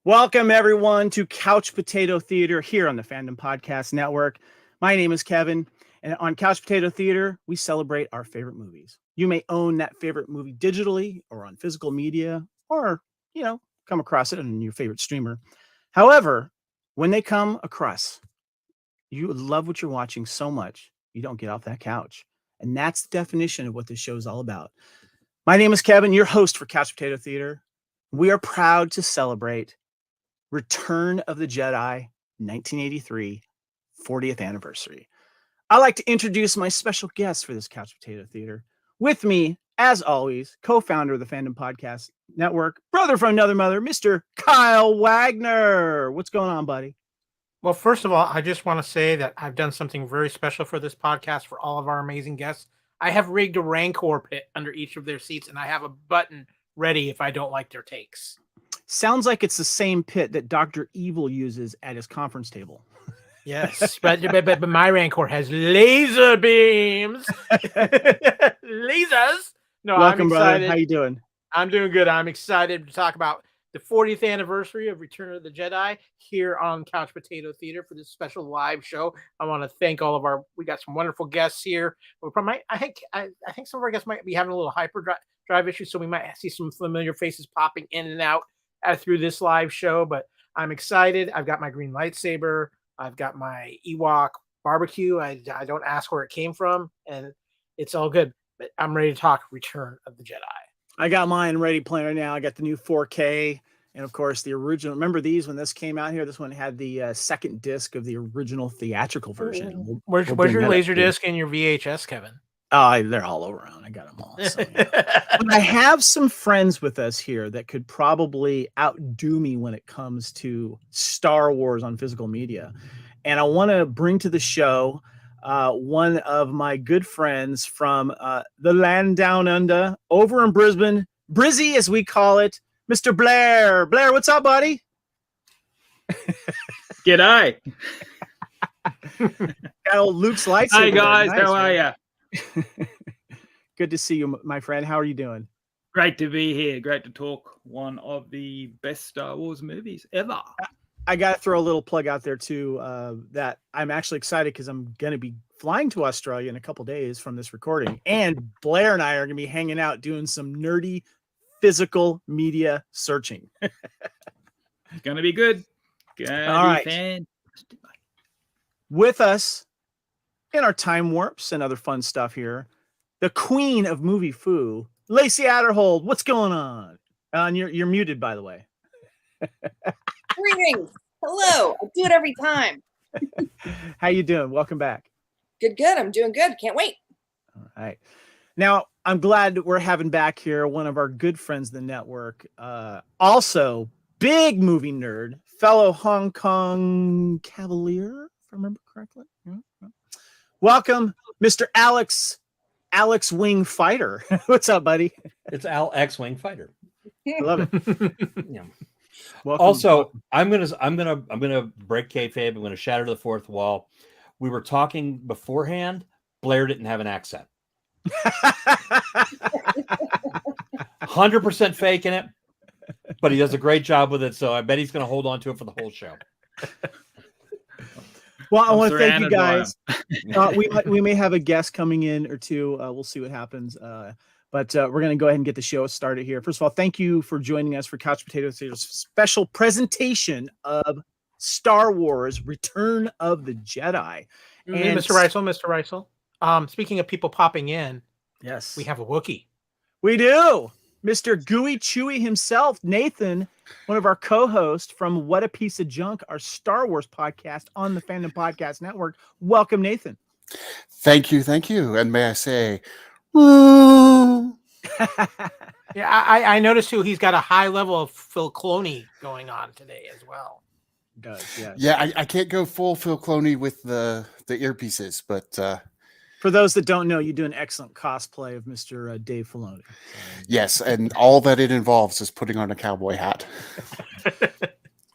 Welcome, everyone, to Couch Potato Theater here on the Fandom Podcast Network. My name is Kevin, and on Couch Potato Theater, we celebrate our favorite movies. You may own that favorite movie digitally or on physical media or, come across it on your favorite streamer. However, when they come across, you love what you're watching so much, you don't get off that couch. And that's the definition of what this show is all about. My name is Kevin, your host for Couch Potato Theater. We are proud to celebrate Return of the Jedi, 1983, 40th anniversary. I'd like to introduce my special guest for this Couch Potato Theater. With me, as always, co-founder of the Fandom Podcast Network, brother from another mother, Mr. Kyle Wagner. What's going on, buddy? Well, first of all, I just want to say that I've done something very special for this podcast for all of our amazing guests. I have rigged a Rancor pit under each of their seats, and I have a button ready if I don't like their takes. Sounds like it's the same pit that Dr. Evil uses at his conference table. Yes, but my Rancor has laser beams. Lasers. No, Welcome, I'm excited. brother. How you doing? I'm doing good. I'm excited to talk about the 40th anniversary of Return of the Jedi here on Couch Potato Theater for this special live show. I want to thank all of we got some wonderful guests here. I think some of our guests might be having a little hyperdrive issue, so we might see some familiar faces popping in and out through this live show, but I'm excited. I've got my green lightsaber. I've got my Ewok barbecue. I don't ask where it came from, and it's all good, but I'm ready to talk Return of the Jedi. I got mine ready playing right now. I got the new 4K, and of course the original. Remember these when this came out here? This one had the second disc of the original theatrical version. Where's your laser disc and your VHS, Kevin? Oh, they're all around. I got them all. So, yeah. But I have some friends with us here that could probably outdo me when it comes to Star Wars on physical media. And I want to bring to the show one of my good friends from the land down under, over in Brisbane, Brizzy as we call it, Mr. Blair. Blair, what's up, buddy? G'day. Got old Luke's lightsaber. Hi, guys. Nice, how are you? Good to see you, my friend. How are you doing? Great to be here. Great to talk one of the best Star Wars movies ever. I got to throw a little plug out there too, that I'm actually excited because I'm going to be flying to Australia in a couple days from this recording, and Blair and I are going to be hanging out doing some nerdy physical media searching. It's going to be good. All right. With us in our time warps and other fun stuff here, the queen of movie foo, Lacey Adderhold. What's going on? And you're muted, by the way. Greetings. Hello. I do it every time. How you doing? Welcome back. Good. I'm doing good. Can't wait. All right. Now, I'm glad we're having back here one of our good friends of the network, also big movie nerd, fellow Hong Kong Cavalier, if I remember correctly. Welcome, Mr. Alex Wing Fighter. What's up, buddy? It's Al X-Wing Fighter. I love it. Yeah. Welcome. Also, I'm gonna break kayfabe. I'm gonna shatter the fourth wall. We were talking beforehand. Blair didn't have an accent. 100% faking it, but he does a great job with it. So I bet he's gonna hold on to it for the whole show. Well, I want to thank you guys. We may have a guest coming in or two. We'll see what happens. But we're going to go ahead and get the show started here. First of all, thank you for joining us for Couch Potato Theater's special presentation of Star Wars Return of the Jedi. And Mr. Reisel. Speaking of people popping in, yes, we have a Wookiee. We do. Mr. Gooey Chewy himself, Nathan, one of our co-hosts from What a Piece of Junk, our Star Wars podcast on the Fandom Podcast Network. Welcome, Nathan. Thank you. And may I say, yeah, I noticed too, he's got a high level of Phil Cloney going on today as well. Does, yes. Yeah, I can't go full Phil Cloney with the earpieces, but for those that don't know, you do an excellent cosplay of Mr. Dave Filoni. Yes, and all that it involves is putting on a cowboy hat.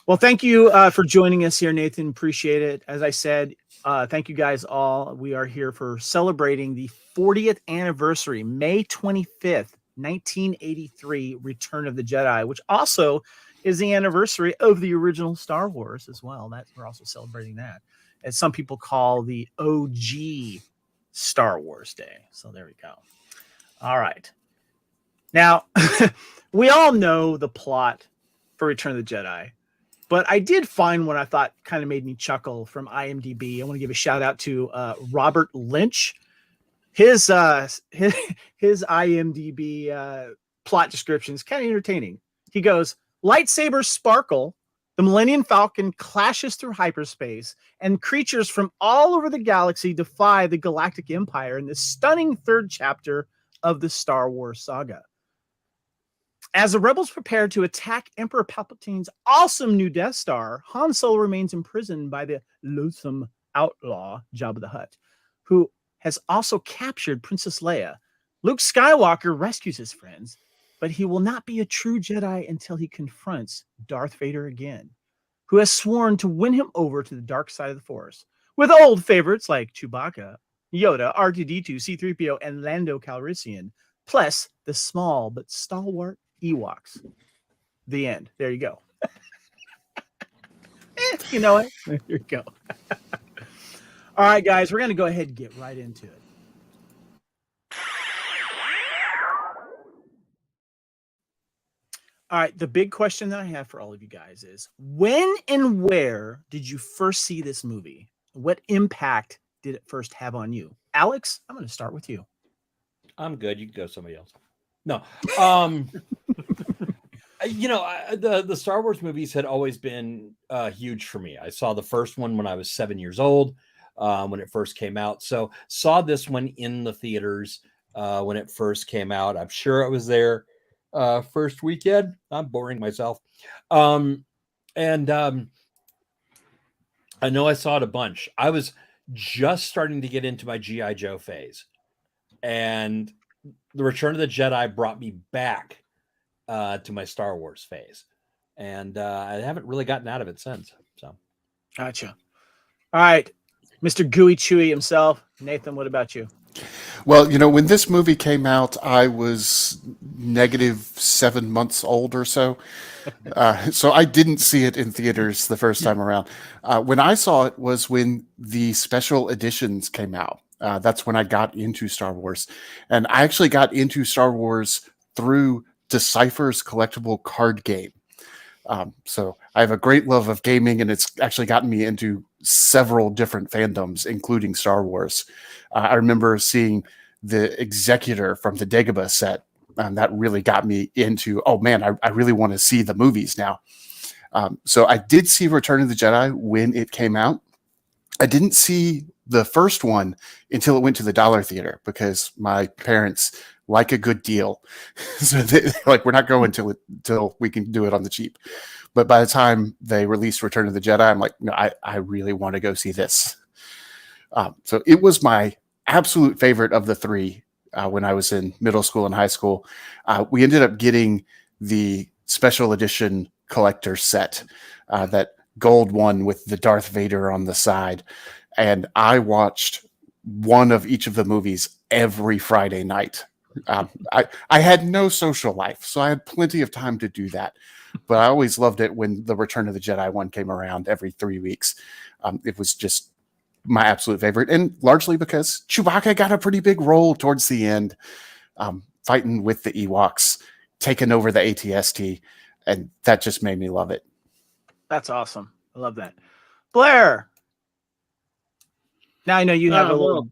Well, thank you for joining us here, Nathan. Appreciate it. As I said, thank you guys all. We are here for celebrating the 40th anniversary, May 25th, 1983, Return of the Jedi, which also is the anniversary of the original Star Wars as well. We're also celebrating that, as some people call the OG Star Wars Day. So there we go. All right. Now, we all know the plot for Return of the Jedi, but I did find one I thought kind of made me chuckle from IMDb. I want to give a shout out to Robert Lynch. His IMDb plot description is kind of entertaining. He goes, lightsabers sparkle, the Millennium Falcon clashes through hyperspace, and creatures from all over the galaxy defy the Galactic Empire in this stunning third chapter of the Star Wars saga. As the rebels prepare to attack Emperor Palpatine's awesome new Death Star, Han Solo remains imprisoned by the loathsome outlaw Jabba the Hutt, who has also captured Princess Leia. Luke Skywalker rescues his friends, but he will not be a true Jedi until he confronts Darth Vader again, who has sworn to win him over to the dark side of the Force, with old favorites like Chewbacca, Yoda, R2-D2, C-3PO, and Lando Calrissian, plus the small but stalwart Ewoks. The end. There you go. You know it. There you go. All right, guys, we're going to go ahead and get right into it. All right, the big question that I have for all of you guys is, when and where did you first see this movie? What impact did it first have on you? Alex, I'm going to start with you. I'm good. You can go somebody else. No. The Star Wars movies had always been huge for me. I saw the first one when I was 7 years old, when it first came out. So saw this one in the theaters when it first came out. I'm sure it was there first weekend. I'm boring myself. I know I saw it a bunch. I was just starting to get into my G.I. Joe phase. And the Return of the Jedi brought me back to my Star Wars phase. And I haven't really gotten out of it since. So, gotcha. All right, Mr. Gooey Chewy himself. Nathan, what about you? Well, when this movie came out, I was -7 months old or so. So I didn't see it in theaters the first time around. When I saw it was when the special editions came out. That's when I got into Star Wars. And I actually got into Star Wars through Decipher's collectible card game. So I have a great love of gaming, and it's actually gotten me into several different fandoms, including Star Wars. I remember seeing the Executor from the Dagobah set, and that really got me into, oh man, I really want to see the movies now. So I did see Return of the Jedi when it came out. I didn't see the first one until it went to the Dollar Theater because my parents like a good deal. So they're like, we're not going till we can do it on the cheap. But by the time they released Return of the Jedi, I'm like, no, I really want to go see this. So it was my absolute favorite of the three when I was in middle school and high school. We ended up getting the special edition collector set, that gold one with the Darth Vader on the side. And I watched one of each of the movies every Friday night. I had no social life, so I had plenty of time to do that. But I always loved it when the Return of the Jedi one came around every 3 weeks. It was just my absolute favorite, and largely because Chewbacca got a pretty big role towards the end, fighting with the Ewoks, taking over the AT-ST, and that just made me love it. That's awesome. I love that. Blair. Now I know you have a little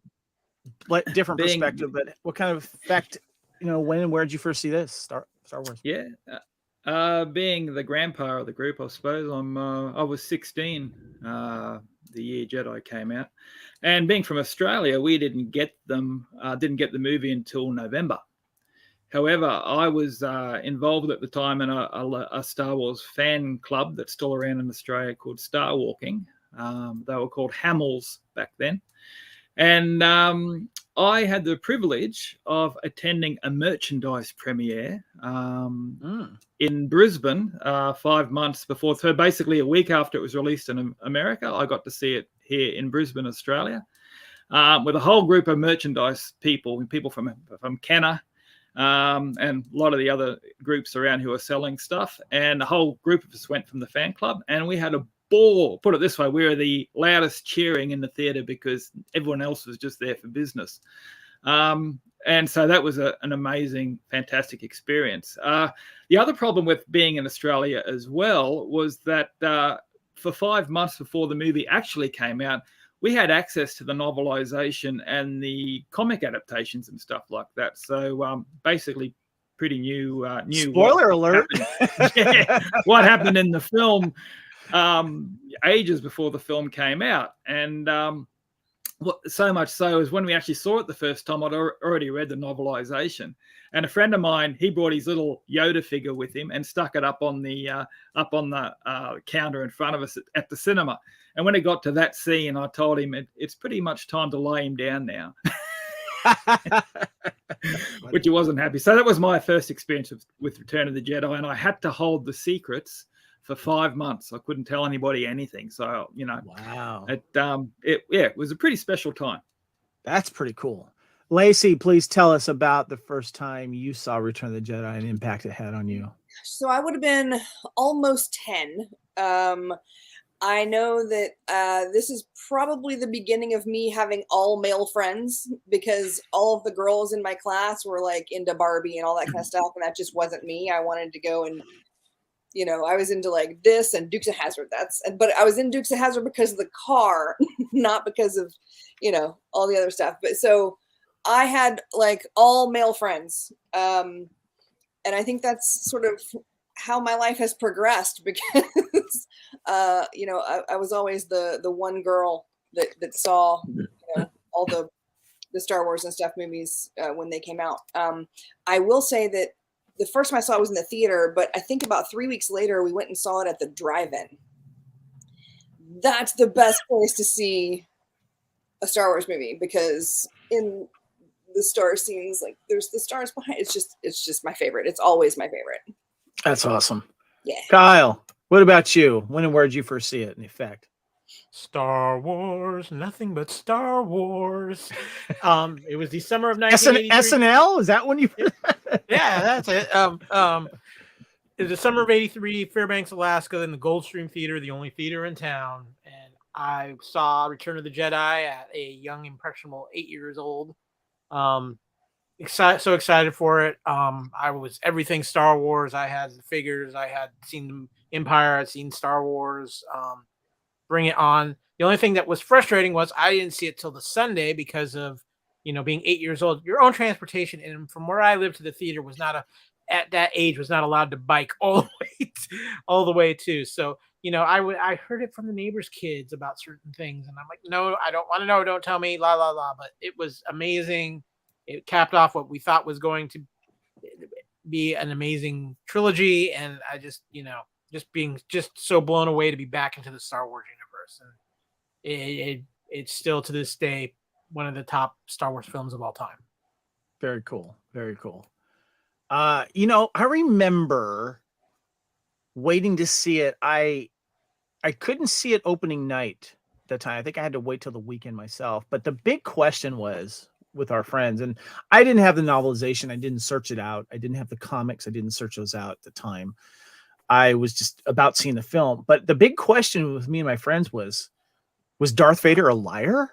different perspective, but what kind of effect, when and where did you first see this Star Wars? Yeah, being the grandpa of the group, I suppose I was 16 the year Jedi came out, and being from Australia, we didn't get the movie until November. However, I was involved at the time in a Star Wars fan club that's still around in Australia called Star Walking. They were called Hamels back then. And I had the privilege of attending a merchandise premiere in Brisbane 5 months before. So basically a week after it was released in America, I got to see it here in Brisbane, Australia, with a whole group of merchandise people from Kenner, and a lot of the other groups around who are selling stuff. And the whole group of us went from the fan club, and we had a ball. Put it this way, we were the loudest cheering in the theater because everyone else was just there for business. And so that was an amazing, fantastic experience. The other problem with being in Australia as well was that for 5 months before the movie actually came out, we had access to the novelization and the comic adaptations and stuff like that. So basically pretty new. Spoiler alert. What happened in the film ages before the film came out. And so much so is when we actually saw it the first time, I'd already read the novelization. And a friend of mine, he brought his little Yoda figure with him and stuck it up on the counter in front of us at the cinema. And when it got to that scene, I told him it's pretty much time to lay him down now, which he wasn't happy. So that was my first experience with Return of the Jedi, and I had to hold the secrets for 5 months. I couldn't tell anybody anything. So, wow, it was a pretty special time. That's pretty cool. Lacey, please tell us about the first time you saw Return of the Jedi and the impact it had on you. So I would have been almost 10. I know that this is probably the beginning of me having all male friends, because all of the girls in my class were like into Barbie and all that kind of stuff. And that just wasn't me. I wanted to go and, I was into like this and Dukes of Hazzard. But I was in Dukes of Hazzard because of the car, not because of, all the other stuff. But so I had like all male friends. And I think that's sort of how my life has progressed, because I was always the one girl that saw all the Star Wars and stuff movies when they came out. I will say that the first time I saw it was in the theater, but I think about 3 weeks later we went and saw it at the drive-in. That's the best place to see a Star Wars movie, because in the star scenes, like there's the stars behind. It's just my favorite. It's always my favorite. That's awesome. Yeah. Kyle, what about you? When and where did you first see it in effect? Star Wars, nothing but Star Wars. It was December of 1983. SNL? Is that when you? Yeah, that's it. It was December of 83, Fairbanks, Alaska, in the Goldstream Theater, the only theater in town. And I saw Return of the Jedi at a young, impressionable 8 years old. So excited for it. I was everything Star Wars. I had the figures. I had seen Empire. I'd seen Star Wars. Bring it on. The only thing that was frustrating was I didn't see it till the Sunday because of, being 8 years old. Your own transportation, and from where I lived to the theater was at that age was not allowed to bike all the way to. So, I heard it from the neighbors' kids about certain things, and I'm like, no, I don't want to know. Don't tell me, la la la. But it was amazing. It capped off what we thought was going to be an amazing trilogy, and I just, being so blown away to be back into the Star Wars universe, and it's still to this day one of the top Star Wars films of all time. Very cool. Very cool. I remember waiting to see it. I couldn't see it opening night at the time. I think I had to wait till the weekend myself. But the big question was with our friends, and I didn't have the novelization. I didn't search it out. I didn't have the comics. I didn't search those out at the time. I was just about seeing the film. But the big question with me and my friends was Darth Vader a liar?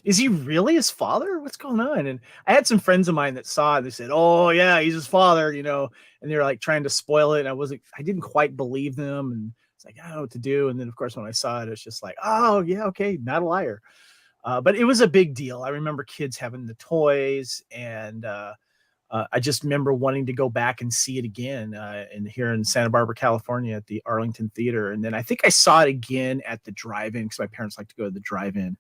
Is he really his father? What's going on? And I had some friends of mine that saw it. They said, oh yeah, he's his father, and they're like trying to spoil it. And I didn't quite believe them. And it's like, I don't know what to do. And then of course, when I saw it, it's just like, oh yeah, okay, not a liar. But it was a big deal. I remember kids having the toys, and I just remember wanting to go back and see it again here in Santa Barbara, California at the Arlington Theater. And then I think I saw it again at the drive-in because my parents like to go to the drive-in.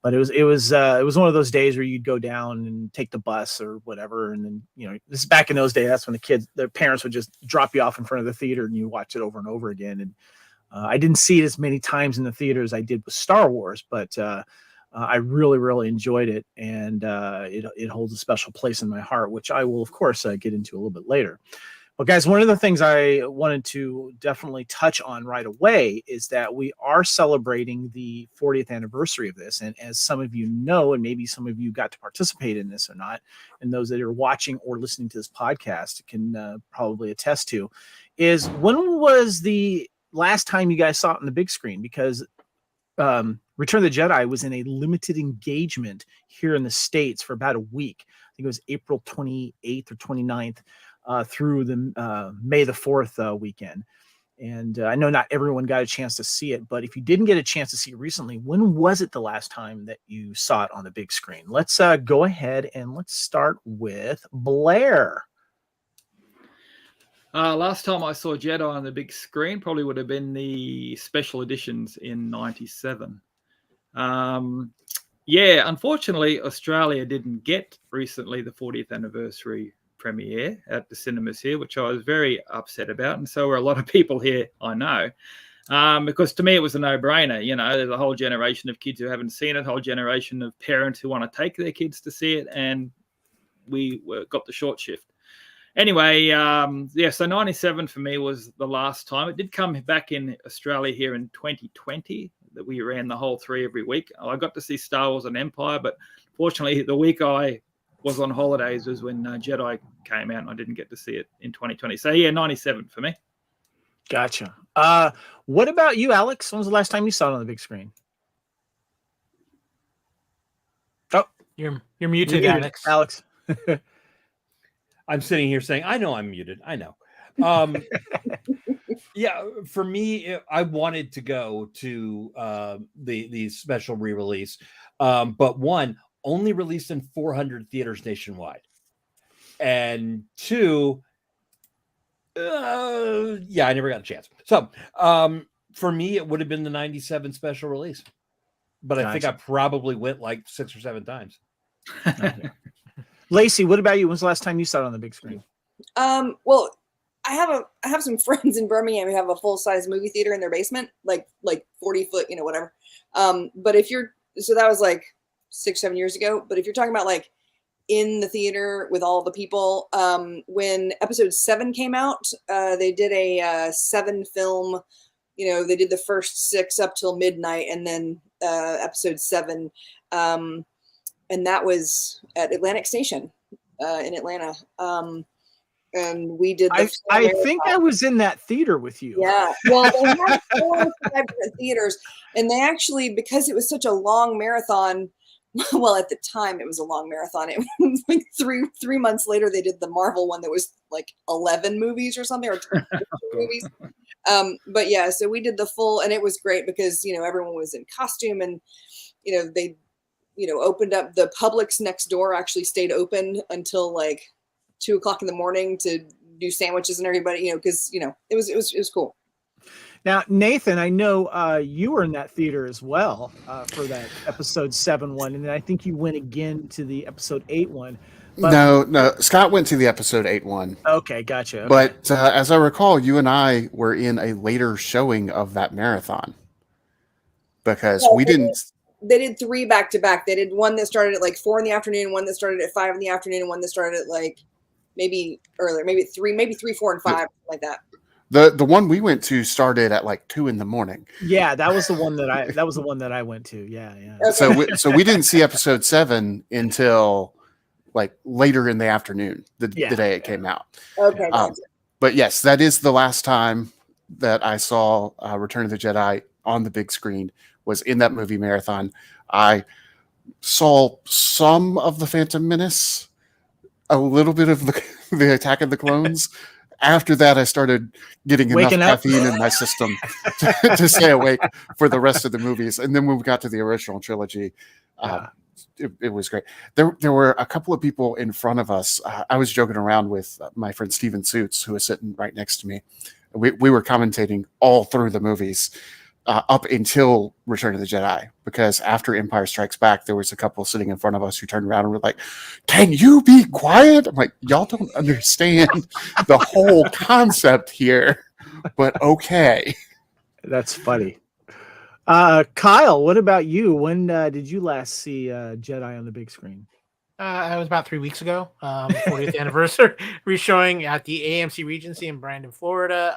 But it was one of those days where you'd go down and take the bus or whatever. And then, this is back in those days. That's when their parents would just drop you off in front of the theater and you watch it over and over again. And I didn't see it as many times in the theater as I did with Star Wars, but I really, really enjoyed it, and it holds a special place in my heart, which I will, of course, get into a little bit later. Well, guys, one of the things I wanted to definitely touch on right away is that we are celebrating the 40th anniversary of this. And as some of you know, and maybe some of you got to participate in this or not, and those that are watching or listening to this podcast can probably attest to, is when was the last time you guys saw it on the big screen? Because Return of the Jedi was in a limited engagement here in the States for about a week. I think it was April 28th or 29th. Through the May the 4th weekend. And I know not everyone got a chance to see it, but if you didn't get a chance to see it recently, when was it the last time that you saw it on the big screen? Let's go ahead and let's start with Blair. Last time I saw Jedi on the big screen probably would have been the special editions in '97. Yeah, unfortunately, Australia didn't get recently the 40th anniversary premiere at the cinemas here, which I was very upset about, and so were a lot of people here, I know, because to me it was a no-brainer. You know, there's a whole generation of kids who haven't seen it, a whole generation of parents who want to take their kids to see it, and we got the short shift. Anyway, yeah, so 97 for me was the last time. It did come back in Australia here in 2020, that we ran the whole 3 every week. I got to see Star Wars and Empire, but fortunately the week I was on holidays was when Jedi came out, and I didn't get to see it in 2020. So yeah, 97 for me. Gotcha. What about you, Alex? When was the last time you saw it on the big screen? Oh, You're muted, Alex. Alex. I'm sitting here saying, I know I'm muted. I know. Yeah, for me, I wanted to go to the special re-release, but one, only released in 400 theaters nationwide, and 2, yeah, I never got a chance. So for me, it would have been the 97 special release, but I think I probably went like 6 or 7 times. Lacey, what about you? When's the last time you saw it on the big screen? Well, I have some friends in Birmingham who have a full-size movie theater in their basement, like 40 foot, whatever. But so that was like 6-7 years ago. But if you're talking about like in the theater with all the people, when episode 7 came out, they did a 7 film, they did the first 6 up till midnight, and then episode 7, and that was at Atlantic Station in Atlanta. And we did. I think I was in that theater with you. Yeah. Well, they had 4 or 5 different theaters, and they actually, because it was such a long marathon. Well, at the time it was a long marathon. It was like 3 months later they did the Marvel one that was like 11 movies or something, or 22 movies. But yeah, so we did the full, and it was great because everyone was in costume, and they opened up the Publix next door. Actually stayed open until like 2 o'clock in the morning to do sandwiches and everybody, because it was cool. Now, Nathan, I know you were in that theater as well for that episode 7 one, and then I think you went again to the episode 8 one. But... No, Scott went to the episode 8 one. Okay, gotcha. Okay. But as I recall, you and I were in a later showing of that marathon because we didn't. They did 3 back to back. They did one that started at like 4 in the afternoon, one that started at 5 in the afternoon, and one that started at like maybe earlier, maybe 3, 4, and 5, like that. The one we went to started at like 2 in the morning. Yeah, that was the one that I went to. Yeah. Okay. So we didn't see episode 7 until like later in the afternoon, the day it came out. Okay. But yes, that is the last time that I saw Return of the Jedi on the big screen, was in that movie marathon. I saw some of the Phantom Menace, a little bit of the Attack of the Clones. After that, I started getting enough caffeine in my system to stay awake for the rest of the movies. And then when we got to the original trilogy, it was great. There were a couple of people in front of us. I was joking around with my friend Steven Suits, who was sitting right next to me. We were commentating all through the movies up until Return of the Jedi, because after Empire Strikes Back, there was a couple sitting in front of us who turned around and were like, "Can you be quiet?" I'm like, "Y'all don't understand the whole concept here, but okay." That's funny. Kyle, what about you? When did you last see Jedi on the big screen? It was about 3 weeks ago. 40th anniversary re-showing at the AMC Regency in Brandon, Florida.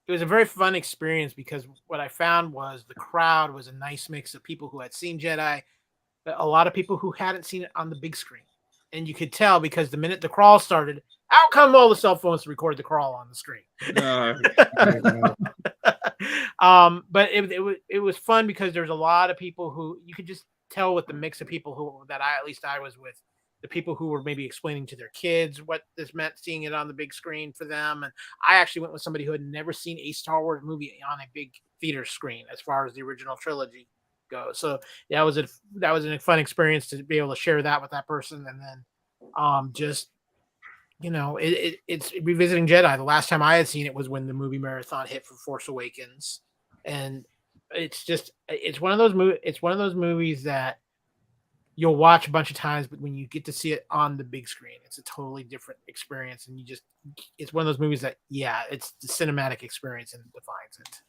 It was a very fun experience because what I found was the crowd was a nice mix of people who had seen Jedi, but a lot of people who hadn't seen it on the big screen. And you could tell because the minute the crawl started, out come all the cell phones to record the crawl on the screen. No. But it was fun because there's a lot of people who you could just tell with the mix of people who that I was with, the people who were maybe explaining to their kids what this meant, seeing it on the big screen for them. And I actually went with somebody who had never seen a Star Wars movie on a big theater screen as far as the original trilogy goes. So that was a fun experience to be able to share that with that person. And then just, you know, it's revisiting Jedi. The last time I had seen it was when the movie marathon hit for Force Awakens. And it's one of those movies that you'll watch a bunch of times, but when you get to see it on the big screen, it's a totally different experience. And it's one of those movies that, it's the cinematic experience and it defines it.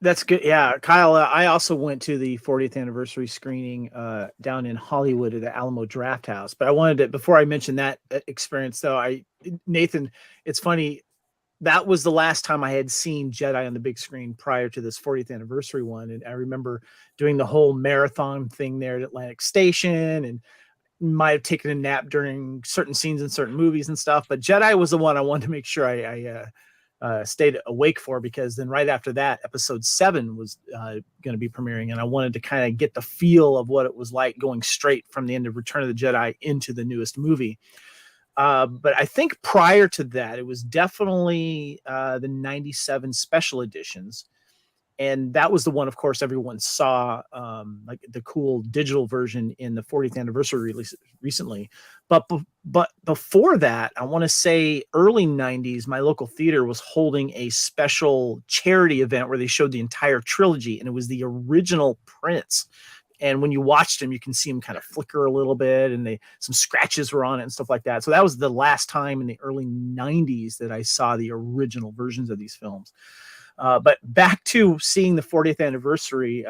That's good. Yeah, Kyle, I also went to the 40th anniversary screening down in Hollywood at the Alamo Drafthouse. But I wanted to, before I mention that experience, though, Nathan, it's funny. That was the last time I had seen Jedi on the big screen prior to this 40th anniversary one. And I remember doing the whole marathon thing there at Atlantic Station, and might have taken a nap during certain scenes in certain movies and stuff. But Jedi was the one I wanted to make sure I stayed awake for, because then right after that, episode 7 was going to be premiering. And I wanted to kind of get the feel of what it was like going straight from the end of Return of the Jedi into the newest movie. But I think prior to that, it was definitely the 97 special editions. And that was the one, of course, everyone saw, like the cool digital version in the 40th anniversary release recently. But before that, I want to say early 90s, my local theater was holding a special charity event where they showed the entire trilogy, and it was the original prints. And when you watched him, you can see him kind of flicker a little bit, and some scratches were on it and stuff like that. So that was the last time in the early 90s that I saw the original versions of these films. But back to seeing the 40th anniversary,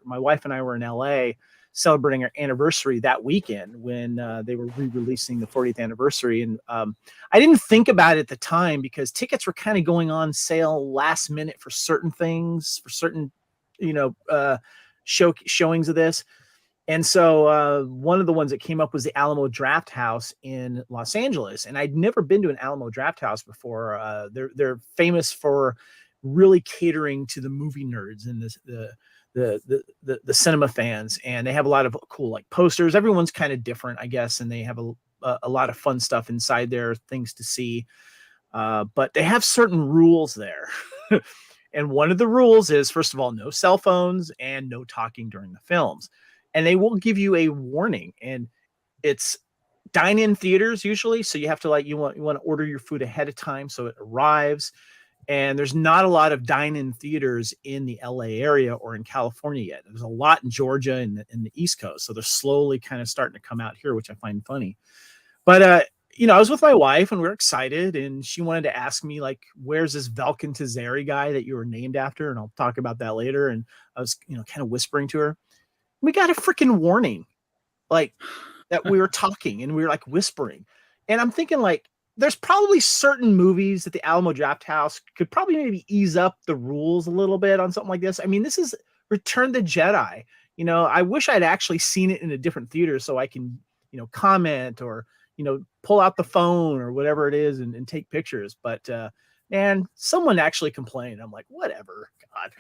my wife and I were in LA celebrating our anniversary that weekend when they were re-releasing the 40th anniversary. And I didn't think about it at the time because tickets were kind of going on sale last minute for certain things, for certain, showings of this. And so one of the ones that came up was the Alamo Drafthouse in Los Angeles. And I'd never been to an Alamo Drafthouse before. They're famous for really catering to the movie nerds and the cinema fans. And they have a lot of cool like posters. Everyone's kind of different, I guess. And they have a lot of fun stuff inside there, things to see. But they have certain rules there. And one of the rules is, first of all, no cell phones and no talking during the films. And they will give you a warning. And it's dine-in theaters usually. So you have to you want to order your food ahead of time so it arrives. And there's not a lot of dine-in theaters in the LA area or in California yet. There's a lot in Georgia and in the East Coast. So they're slowly kind of starting to come out here, which I find funny. But, I was with my wife and we were excited, and she wanted to ask me, like, where's this Velkin Tazeri guy that you were named after? And I'll talk about that later. And I was, kind of whispering to her. We got a freaking warning, like, that we were talking and we were like whispering. And I'm thinking, like, there's probably certain movies that the Alamo Drafthouse could probably maybe ease up the rules a little bit on something like this. I mean, this is Return the Jedi. I wish I'd actually seen it in a different theater so I can, comment or, pull out the phone or whatever it is and take pictures. But, man, someone actually complained. I'm like, whatever, God.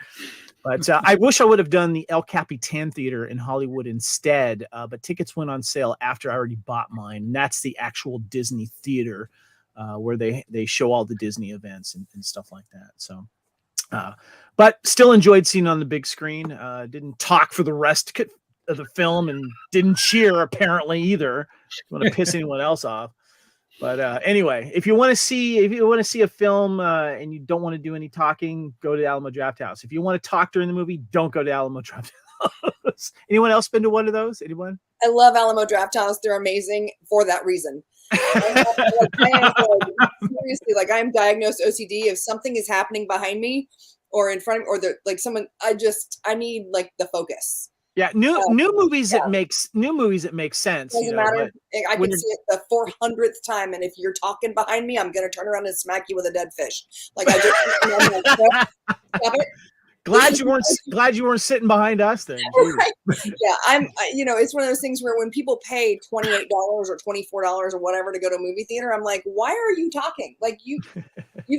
But I wish I would have done the El Capitan Theater in Hollywood instead. But tickets went on sale after I already bought mine. And that's the actual Disney theater where they show all the Disney events and stuff like that. So, but still enjoyed seeing it on the big screen. Didn't talk for the rest of the film and didn't cheer apparently either. Want to piss anyone else off. But anyway, if you want to see a film and you don't want to do any talking, go to Alamo Drafthouse. If you want to talk during the movie, don't go to Alamo Drafthouse. Anyone else been to one of those? Anyone? I love Alamo Drafthouse. They're amazing for that reason. Seriously, like, I'm diagnosed OCD. If something is happening behind me or in front of me, or someone, I need like the focus. Yeah, new movies yeah. it makes sense. Doesn't matter. I when can see it the 400th time, and if you're talking behind me, I'm gonna turn around and smack you with a dead fish. Like I just I'm like, "Nope, stop it." glad you weren't sitting behind us then. Jeez. Right. Yeah, it's one of those things where when people pay $28 or $24 or whatever to go to a movie theater, I'm like, why are you talking? Like you've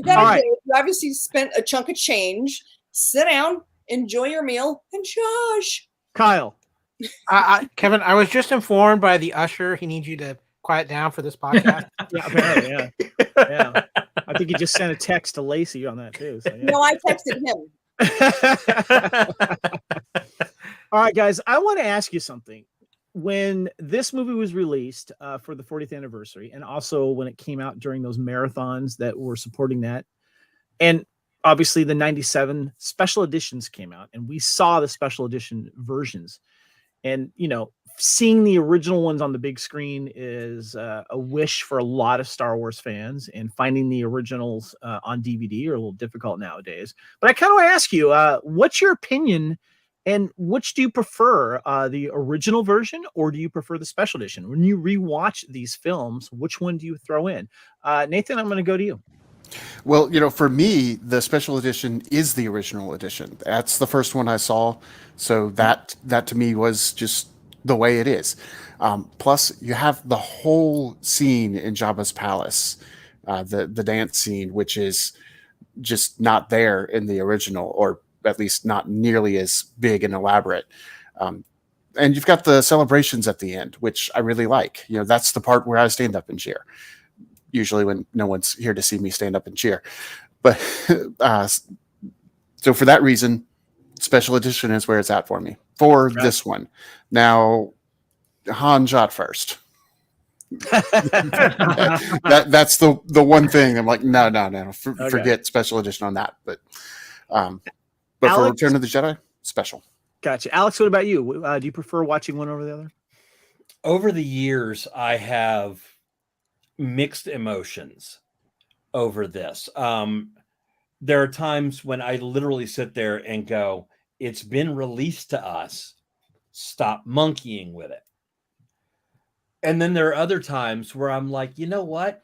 got All to right. go. You obviously spent a chunk of change. Sit down, enjoy your meal, and shush. Kyle. Kevin, I was just informed by the usher he needs you to quiet down for this podcast. Yeah, apparently, yeah. I think he just sent a text to Lacey on that too. So, yeah. No, I texted him. All right, guys, I want to ask you something. When this movie was released for the 40th anniversary, and also when it came out during those marathons that were supporting that, and obviously the 97 special editions came out, and we saw the special edition versions. And, seeing the original ones on the big screen is a wish for a lot of Star Wars fans, and finding the originals on DVD are a little difficult nowadays. But I kind of want to ask you, what's your opinion, and which do you prefer, the original version, or do you prefer the special edition? When you rewatch these films, which one do you throw in? Nathan, I'm going to go to you. Well, for me, the special edition is the original edition. That's the first one I saw. So that to me was just the way it is. Plus, you have the whole scene in Jabba's palace, the dance scene, which is just not there in the original, or at least not nearly as big and elaborate. And you've got the celebrations at the end, which I really like. That's the part where I stand up and cheer. Usually when no one's here to see me stand up and cheer. But so for that reason, special edition is where it's at for me for this one. Now, Han shot first. That's the one thing I'm like, no, forget special edition on that. But Alex? For Return of the Jedi, special. Gotcha. Alex, what about you? Do you prefer watching one over the other? Over the years, I have mixed emotions over this. There are times when I literally sit there and go, it's been released to us. Stop monkeying with it. And then there are other times where I'm like, you know what?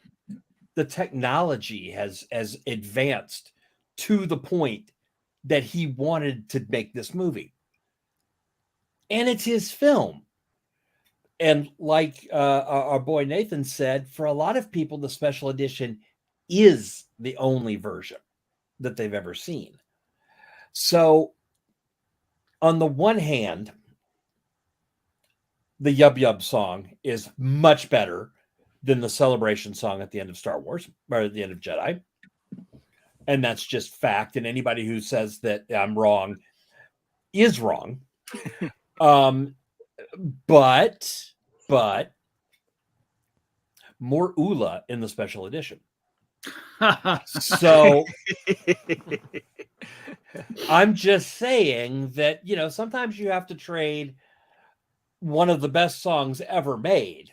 The technology has advanced to the point that he wanted to make this movie. And it's his film. And like our boy Nathan said, for a lot of people, the special edition is the only version that they've ever seen. So on the one hand, the Yub Yub song is much better than the celebration song at the end of Star Wars, or at the end of Jedi. And that's just fact. And anybody who says that I'm wrong is wrong. But more Ula in the special edition. So I'm just saying that, sometimes you have to trade one of the best songs ever made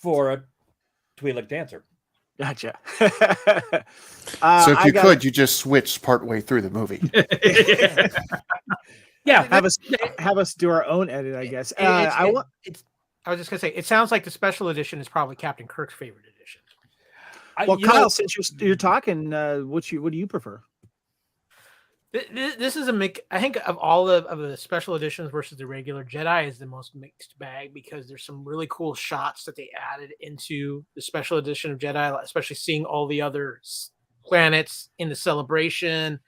for a Twi'lek dancer. Gotcha. So if you could, you just switch partway through the movie. Yeah, have us do our own edit, I guess. I was just gonna say, it sounds like the special edition is probably Captain Kirk's favorite edition. Well, Kyle, since you're talking, what do you prefer? This is a mix. I think of all of the special editions versus the regular, Jedi is the most mixed bag, because there's some really cool shots that they added into the special edition of Jedi, especially seeing all the other planets in the celebration.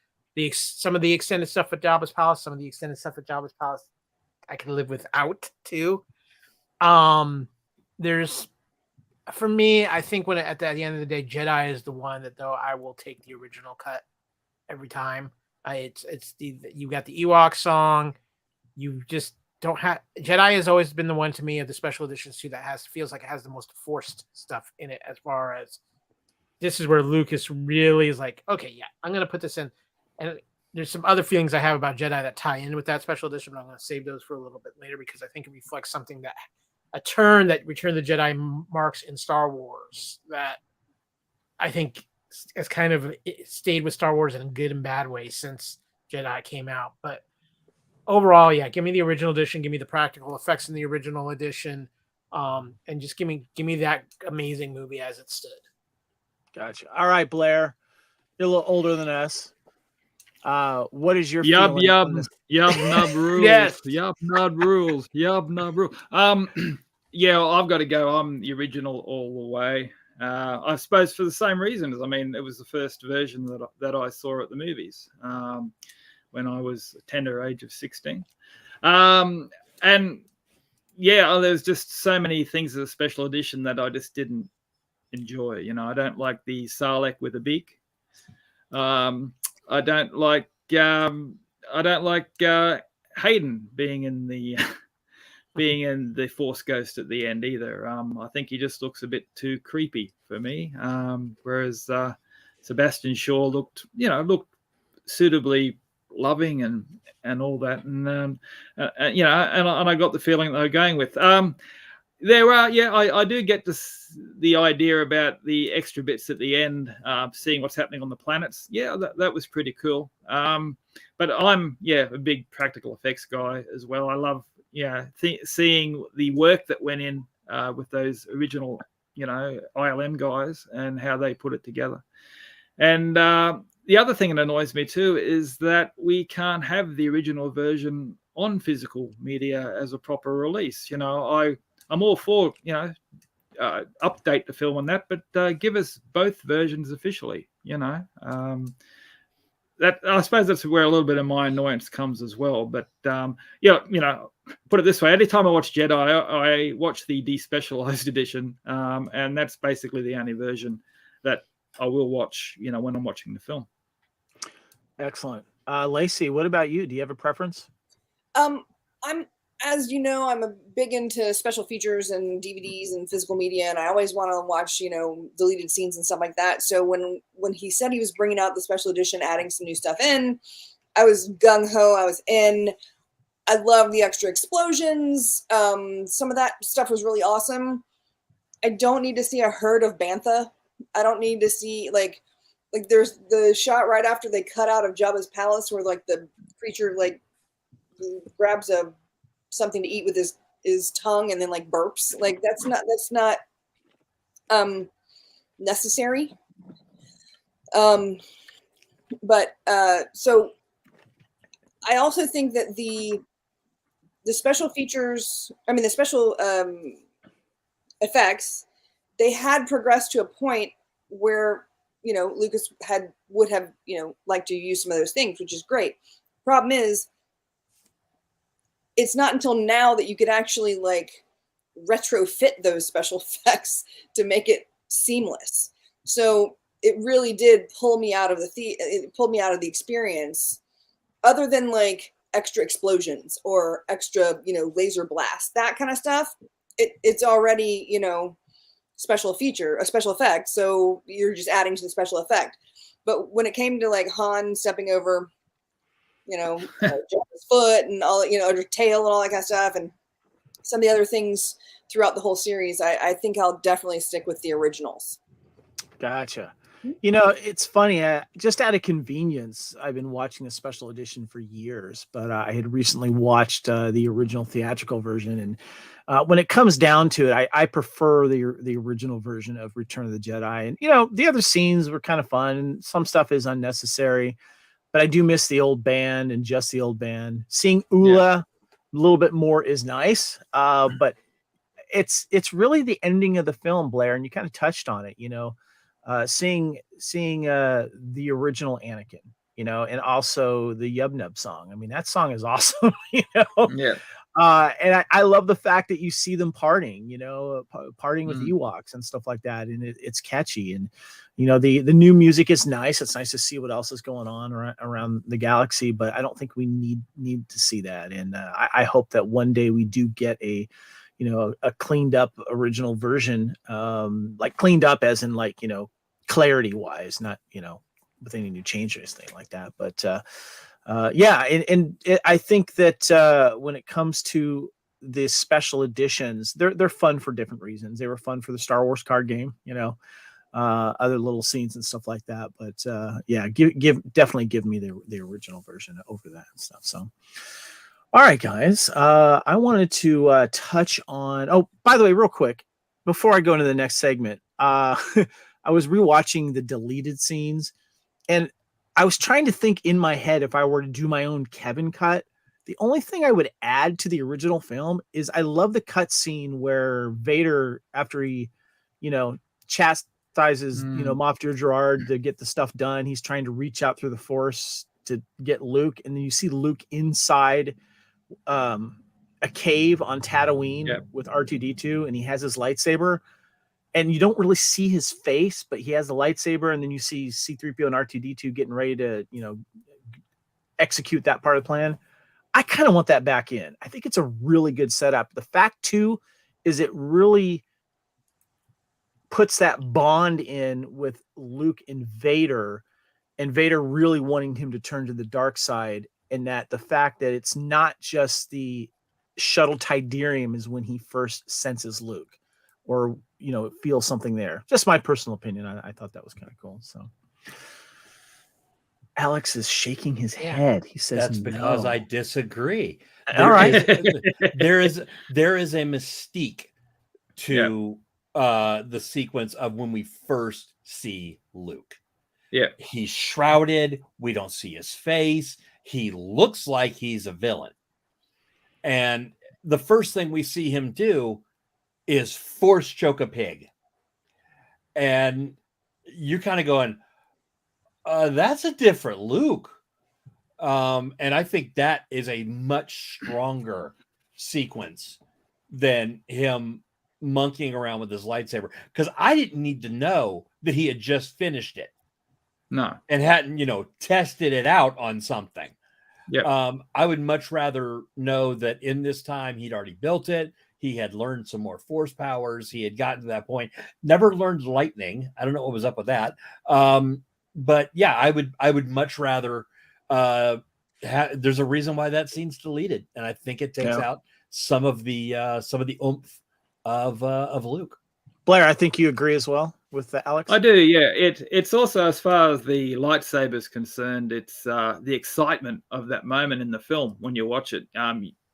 Some of the extended stuff at Jabba's palace, some of the extended stuff at Jabba's palace, I can live without too. There's, for me, I think at the end of the day, Jedi is the one that, though, I will take the original cut every time. You got the Ewok song. You just don't have. Jedi has always been the one to me of the special editions too that feels like it has the most forced stuff in it, as far as this is where Lucas really is like, okay, yeah, I'm gonna put this in. And there's some other feelings I have about Jedi that tie in with that special edition, but I'm going to save those for a little bit later, because I think it reflects something a turn that Return of the Jedi marks in Star Wars that I think has kind of stayed with Star Wars in a good and bad way since Jedi came out. But overall, yeah, give me the original edition. Give me the practical effects in the original edition, and just give me that amazing movie as it stood. Gotcha. All right, Blair, you're a little older than us. What is your Yub feeling yub on this? yub nub rules. Yes. Yub nub rules. Yub nub rule. Yeah, I've got to go. I'm the original all the way. I suppose for the same reasons. I mean, it was the first version that I saw at the movies when I was a tender age of 16. And yeah, there's just so many things of the special edition that I just didn't enjoy. You know, I don't like the Sarlacc with a beak. I don't like Hayden being in the Force Ghost at the end either. I think he just looks a bit too creepy for me. Whereas Sebastian Shaw looked suitably loving and all that, and I got the feeling they were going with. There are, I do get the idea about the extra bits at the end, seeing what's happening on the planets. Yeah, that was pretty cool. But I'm, a big practical effects guy as well. I love, seeing the work that went in with those original, ILM guys and how they put it together. And the other thing that annoys me too is that we can't have the original version on physical media as a proper release. I'm all for, update the film on that, but give us both versions officially, that I suppose that's where a little bit of my annoyance comes as well. But, put it this way, anytime I watch Jedi, I watch the despecialized edition. And that's basically the only version that I will watch, when I'm watching the film. Excellent. Lacey, what about you? Do you have a preference? As you know, I'm a big into special features and DVDs and physical media, and I always want to watch, deleted scenes and stuff like that. So when he said he was bringing out the special edition, adding some new stuff in, I was gung-ho. I was in. I love the extra explosions. Some of that stuff was really awesome. I don't need to see a herd of bantha. I don't need to see, like there's the shot right after they cut out of Jabba's palace where, the creature, grabs something to eat with his tongue and then burps. That's not necessary. But so I also think that the special features, the special effects, they had progressed to a point where Lucas would have liked to use some of those things, which is great. Problem is, it's not until now that you could actually retrofit those special effects to make it seamless. So it really did pull me out of the experience. Other than extra explosions or extra laser blasts, that kind of stuff, it's already special effect. So you're just adding to the special effect. But when it came to Han stepping over Jabba's foot and all, her tail and all that kind of stuff, and some of the other things throughout the whole series, I think I'll definitely stick with the originals. Gotcha. It's funny, just out of convenience, I've been watching the special edition for years, but I had recently watched the original theatrical version. And when it comes down to it, I prefer the original version of Return of the Jedi. And, the other scenes were kind of fun, and some stuff is unnecessary. But I do miss the old band and just the old band. Seeing Ula a little bit more is nice, but it's really the ending of the film, Blair, and you kind of touched on it. Seeing the original Anakin, and also the Yub Nub song. I mean, that song is awesome. Yeah. And I love the fact that you see them partying, partying with Ewoks and stuff like that. And it's catchy. And, the new music is nice. It's nice to see what else is going on around the galaxy, but I don't think we need to see that. And I hope that one day we do get a cleaned up original version, cleaned up as in clarity wise, not, with any new change or anything like that. But, I think that when it comes to the special editions, they're fun for different reasons. They were fun for the Star Wars card game, other little scenes and stuff like that. But definitely give me the original version over that and stuff. So, All right, guys. I wanted to touch on. Oh, by the way, real quick, before I go into the next segment, I was rewatching the deleted scenes, and I was trying to think in my head if I were to do my own Kevin cut. The only thing I would add to the original film is I love the cut scene where Vader, after he, chastises, Moff Gerard to get the stuff done, he's trying to reach out through the Force to get Luke, and then you see Luke inside a cave on Tatooine with R2D2, and he has his lightsaber, and you don't really see his face, but he has the lightsaber, and then you see C-3PO and R2D2 getting ready to, execute that part of the plan. I kind of want that back in. I think it's a really good setup. The fact too is it really puts that bond in with Luke and Vader really wanting him to turn to the dark side, and that the fact that it's not just the shuttle Tidarium is when he first senses Luke, or feels something there. Just my personal opinion. I thought that was kind of cool. So Alex is shaking his head. He says that's because no. I disagree. All right. There is a mystique to the sequence of when we first see Luke. Yeah. He's shrouded. We don't see his face. He looks like he's a villain. And the first thing we see him do is force choke a pig. And you're kind of going, that's a different Luke. And I think that is a much stronger sequence than him monkeying around with his lightsaber. Because I didn't need to know that he had just finished it. No. And hadn't, tested it out on something. Yeah. I would much rather know that in this time he'd already built it. He had learned some more force powers. He had gotten to that point. Never learned lightning. I don't know what was up with that. But yeah, I would much rather. There's a reason why that scene's deleted, and I think it takes out some of the oomph of Luke. Blair, I think you agree as well with Alex. I do, yeah. It's also, as far as the lightsaber is concerned, it's the excitement of that moment in the film when you watch it.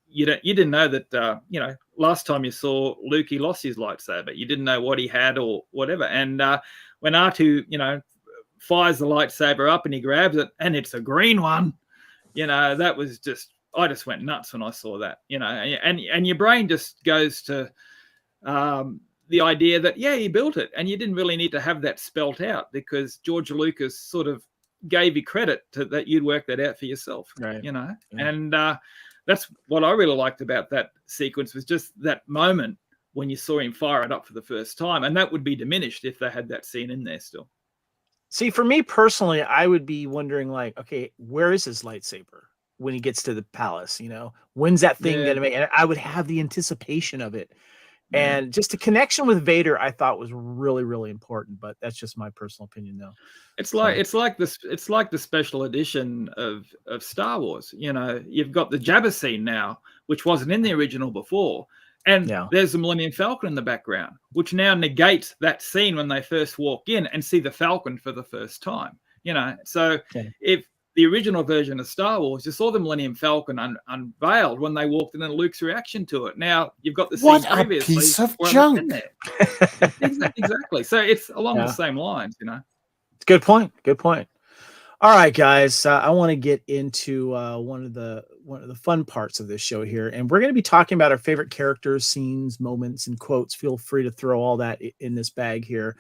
You didn't know that last time you saw Luke, he lost his lightsaber. You didn't know what he had or whatever. And when R2 fires the lightsaber up and he grabs it and it's a green one, that was just, I just went nuts when I saw that. And your brain just goes to the idea that, he built it, and you didn't really need to have that spelt out because George Lucas sort of gave you credit to that. You'd work that out for yourself, right? And that's what I really liked about that sequence, was just that moment when you saw him fire it up for the first time, and that would be diminished if they had that scene in there still. See, for me personally, I would be wondering, like, okay, where is his lightsaber when he gets to the palace? When's that thing going to make? And I would have the anticipation of it. And just the connection with Vader, I thought was really, really important. But that's just my personal opinion, though. It's like the special edition of Star Wars. You've got the Jabba scene now, which wasn't in the original before, and there's the Millennium Falcon in the background, which now negates that scene when they first walk in and see the Falcon for the first time. So if the original version of Star Wars, you saw the Millennium Falcon unveiled when they walked in, and Luke's reaction to it. Now you've got the scene what previously. a piece of junk. Exactly. So it's along the same lines, It's a good point. Good point. All right, guys. I want to get into one of the fun parts of this show here, and we're going to be talking about our favorite characters, scenes, moments, and quotes. Feel free to throw all that in this bag here.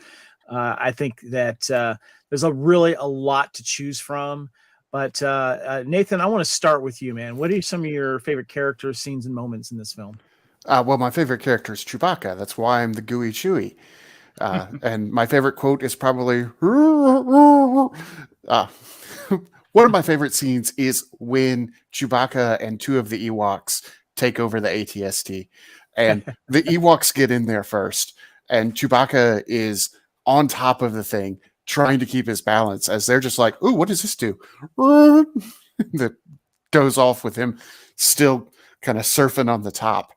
I think that there's a lot to choose from. But Nathan, I want to start with you, man. What are some of your favorite characters, scenes, and moments in this film? Well, my favorite character is Chewbacca. That's why I'm the gooey Chewie. And my favorite quote is probably one of my favorite scenes is when Chewbacca and two of the Ewoks take over the AT-ST, and the Ewoks get in there first, and Chewbacca is on top of the thing, trying to keep his balance as they're just like, "Ooh, what does this do?" That goes off with him still kind of surfing on the top.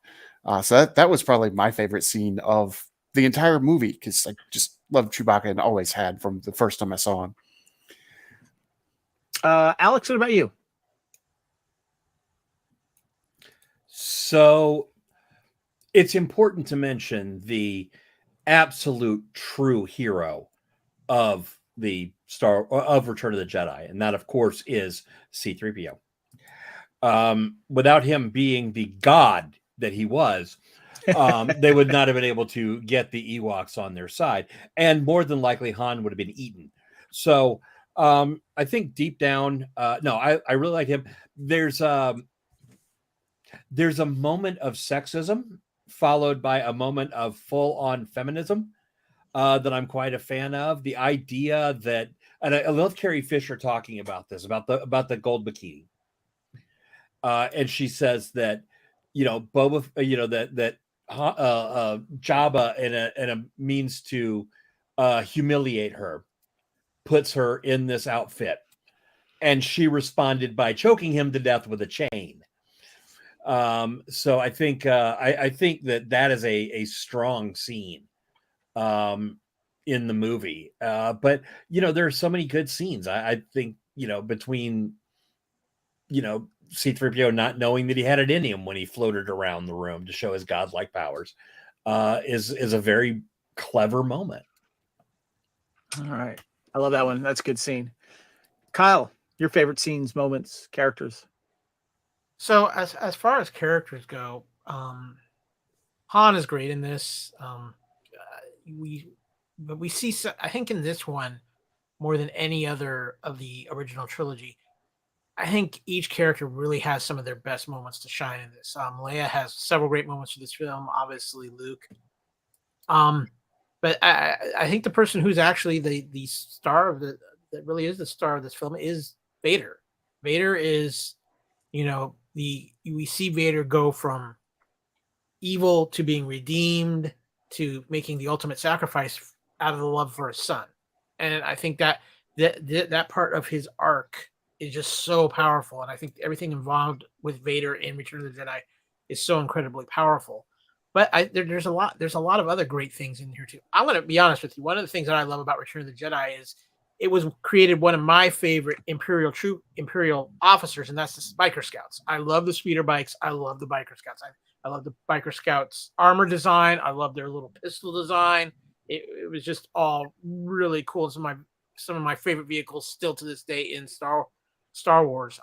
So that was probably my favorite scene of the entire movie, because I just love Chewbacca and always had from the first time I saw him. Alex, what about you? So it's important to mention the absolute true hero of the Return of the Jedi, and that, of course, is C-3PO. Without him being the god that he was, they would not have been able to get the Ewoks on their side, and more than likely Han would have been eaten. So I think deep down, no, I really like him. There's a moment of sexism followed by a moment of full-on feminism that I'm quite a fan of. The idea that, and I love Carrie Fisher talking about this, about the gold bikini, and she says that Boba, that Jabba in a means to humiliate her, puts her in this outfit, and she responded by choking him to death with a chain. So I think I think that is a strong scene in the movie. But there are so many good scenes. I think between C-3PO not knowing that he had it in him when he floated around the room to show his godlike powers is a very clever moment. All right. I love that one. That's a good scene. Kyle, your favorite scenes, moments, characters? So as far as characters go, Han is great in this. We see, I think in this one, more than any other of the original trilogy, I think each character really has some of their best moments to shine in this. Leia has several great moments for this film. Obviously, Luke. But I think the person who's actually the star of that really is the star of this film is Vader. Vader is, we see Vader go from evil to being redeemed to making the ultimate sacrifice out of the love for his son. And I think that part of his arc is just so powerful. And I think everything involved with Vader in Return of the Jedi is so incredibly powerful. But there's a lot of other great things in here too. I'm going to be honest with you. One of the things that I love about Return of the Jedi is it was created one of my favorite Imperial officers, and that's the Biker Scouts. I love the speeder bikes. I love the Biker Scouts. I love the Biker Scouts armor design. I love their little pistol design. It was just all really cool. Some of my favorite vehicles still to this day in Star Wars.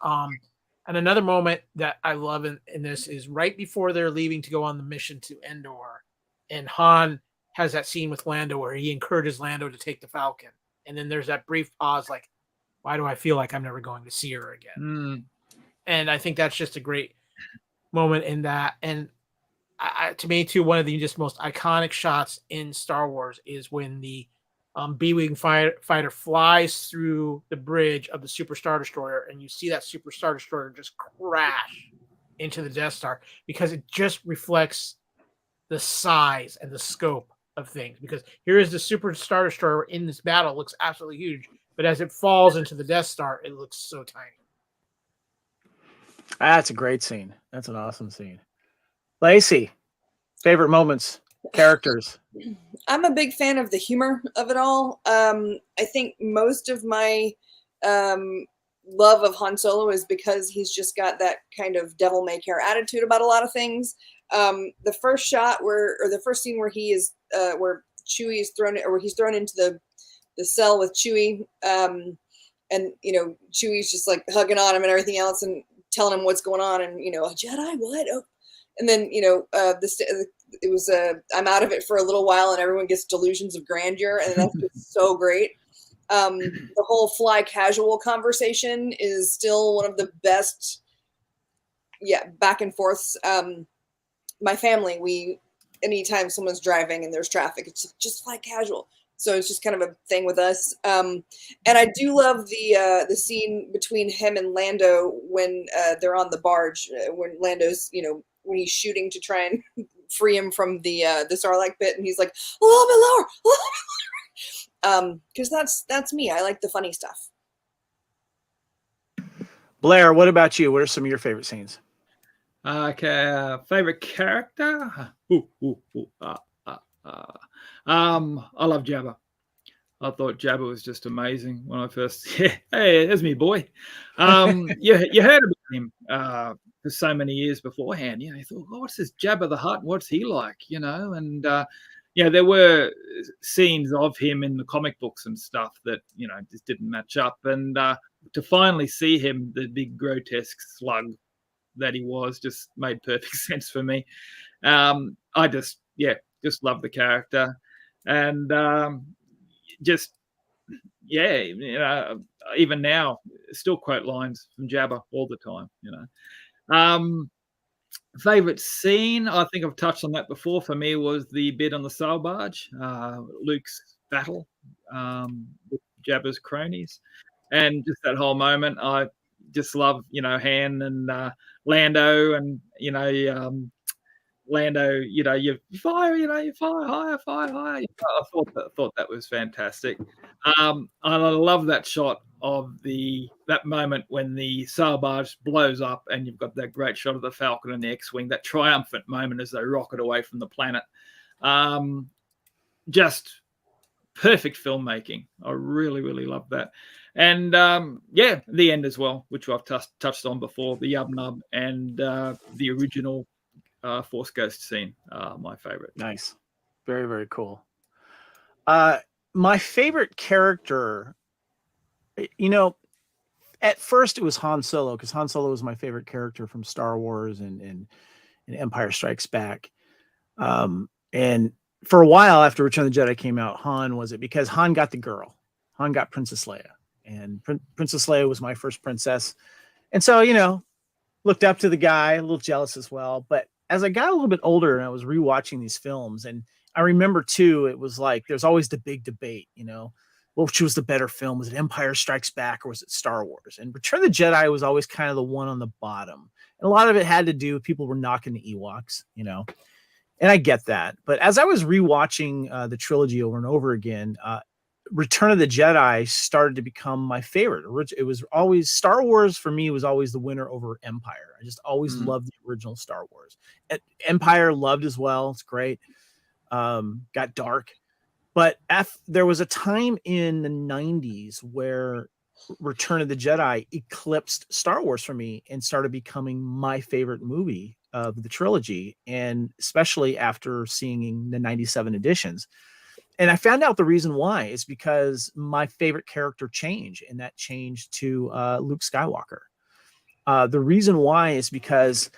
And another moment that I love in this is right before they're leaving to go on the mission to Endor, and Han has that scene with Lando where he encourages Lando to take the Falcon. And then there's that brief pause, like, why do I feel like I'm never going to see her again? And I think that's just a great moment in that. And to me, too, one of the just most iconic shots in Star Wars is when the B-Wing fighter flies through the bridge of the Super Star Destroyer, and you see that Super Star Destroyer just crash into the Death Star, because it just reflects the size and the scope of things. Because here is the Super Star Destroyer in this battle, looks absolutely huge, but as it falls into the Death Star, it looks so tiny. That's a great scene. That's an awesome scene. Lacey, favorite moments, characters? I'm a big fan of the humor of it all. I think most of my love of Han Solo is because he's just got that kind of devil-may-care attitude about a lot of things. The first shot the first scene where he is, where Chewie is thrown, or where he's thrown into the cell with Chewie, and Chewie's just like hugging on him and everything else, and telling him what's going on, and a Jedi, what? Oh. And then it was I'm out of it for a little while, and everyone gets delusions of grandeur, and that's just so great. The whole fly casual conversation is still one of the best. Yeah, back and forths. My family, anytime someone's driving and there's traffic, it's just fly casual. So it's just kind of a thing with us. And I do love the scene between him and Lando when they're on the barge, when Lando's, when he's shooting to try and free him from the Sarlacc pit, and he's like, a little bit lower, a little bit lower. Because that's me. I like the funny stuff. Blair, what about you? What are some of your favorite scenes? Okay, favorite character? I love Jabba. I thought Jabba was just amazing when I first. Hey, there's me boy. You heard about him for so many years beforehand. You thought, oh, what's this Jabba the Hutt? What's he like? And there were scenes of him in the comic books and stuff that just didn't match up. And to finally see him, the big grotesque slug that he was, just made perfect sense for me. I just love the character, and even now, still quote lines from Jabba all the time. Favorite scene, I think I've touched on that before. For me, was the bit on the sail barge, Luke's battle with Jabba's cronies, and just that whole moment. I just love, Han and Lando, and Lando, you fire, you fire higher, fire higher. I thought that was fantastic. And I love that shot of that moment when the sail barge blows up, and you've got that great shot of the Falcon and the X-wing, that triumphant moment as they rocket away from the planet. Just perfect filmmaking. I really, really love that. And the end as well, which I've touched on before, the Yub Nub and the original Force Ghost scene, my favorite. Nice. Very, very cool. My favorite character, at first it was Han Solo, because Han Solo was my favorite character from Star Wars and Empire Strikes Back. And for a while after Return of the Jedi came out, Han was it, because Han got the girl. Han got Princess Leia. And Princess Leia was my first princess. And so, looked up to the guy, a little jealous as well. But as I got a little bit older and I was rewatching these films, and I remember too, it was like there's always the big debate, which was the better film? Was it Empire Strikes Back or was it Star Wars? And Return of the Jedi was always kind of the one on the bottom. And a lot of it had to do with people were knocking the Ewoks, and I get that. But as I was rewatching the trilogy over and over again, Return of the Jedi started to become my favorite. It was always Star Wars for me was always the winner over Empire. I just always loved the original Star Wars. Empire loved as well. It's great. Got dark, but there was a time in the 90s where Return of the Jedi eclipsed Star Wars for me and started becoming my favorite movie of the trilogy. And especially after seeing the 97 editions. And I found out the reason why is because my favorite character changed, and that changed to Luke Skywalker. The reason why is because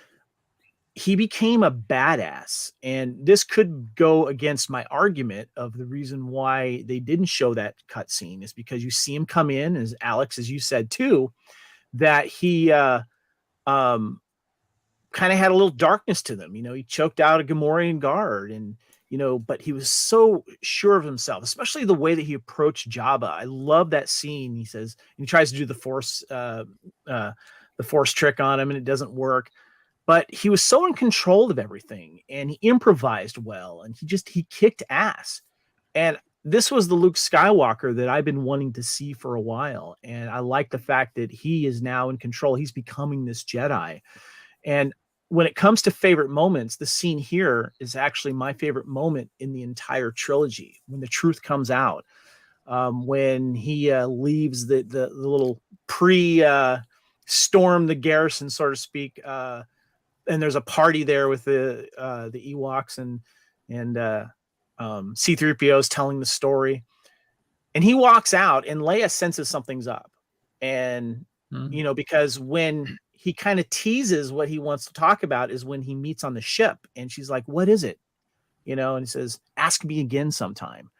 he became a badass, and this could go against my argument of the reason why they didn't show that cutscene is because you see him come in, as Alex, as you said too, that he kind of had a little darkness to them. He choked out a Gamorrean guard, and but he was so sure of himself, especially the way that he approached Jabba. I love that scene. He says, he tries to do the force trick on him, and it doesn't work. But he was so in control of everything, and he improvised well, and he kicked ass. And this was the Luke Skywalker that I've been wanting to see for a while. And I like the fact that he is now in control. He's becoming this Jedi. And when it comes to favorite moments, the scene here is actually my favorite moment in the entire trilogy. When the truth comes out, when he leaves the little storm the garrison, so to speak, and there's a party there with the Ewoks and C-3PO's telling the story, and he walks out, and Leia senses something's up, and because when he kind of teases what he wants to talk about is when he meets on the ship, and she's like, "What is it?" And he says, "Ask me again sometime."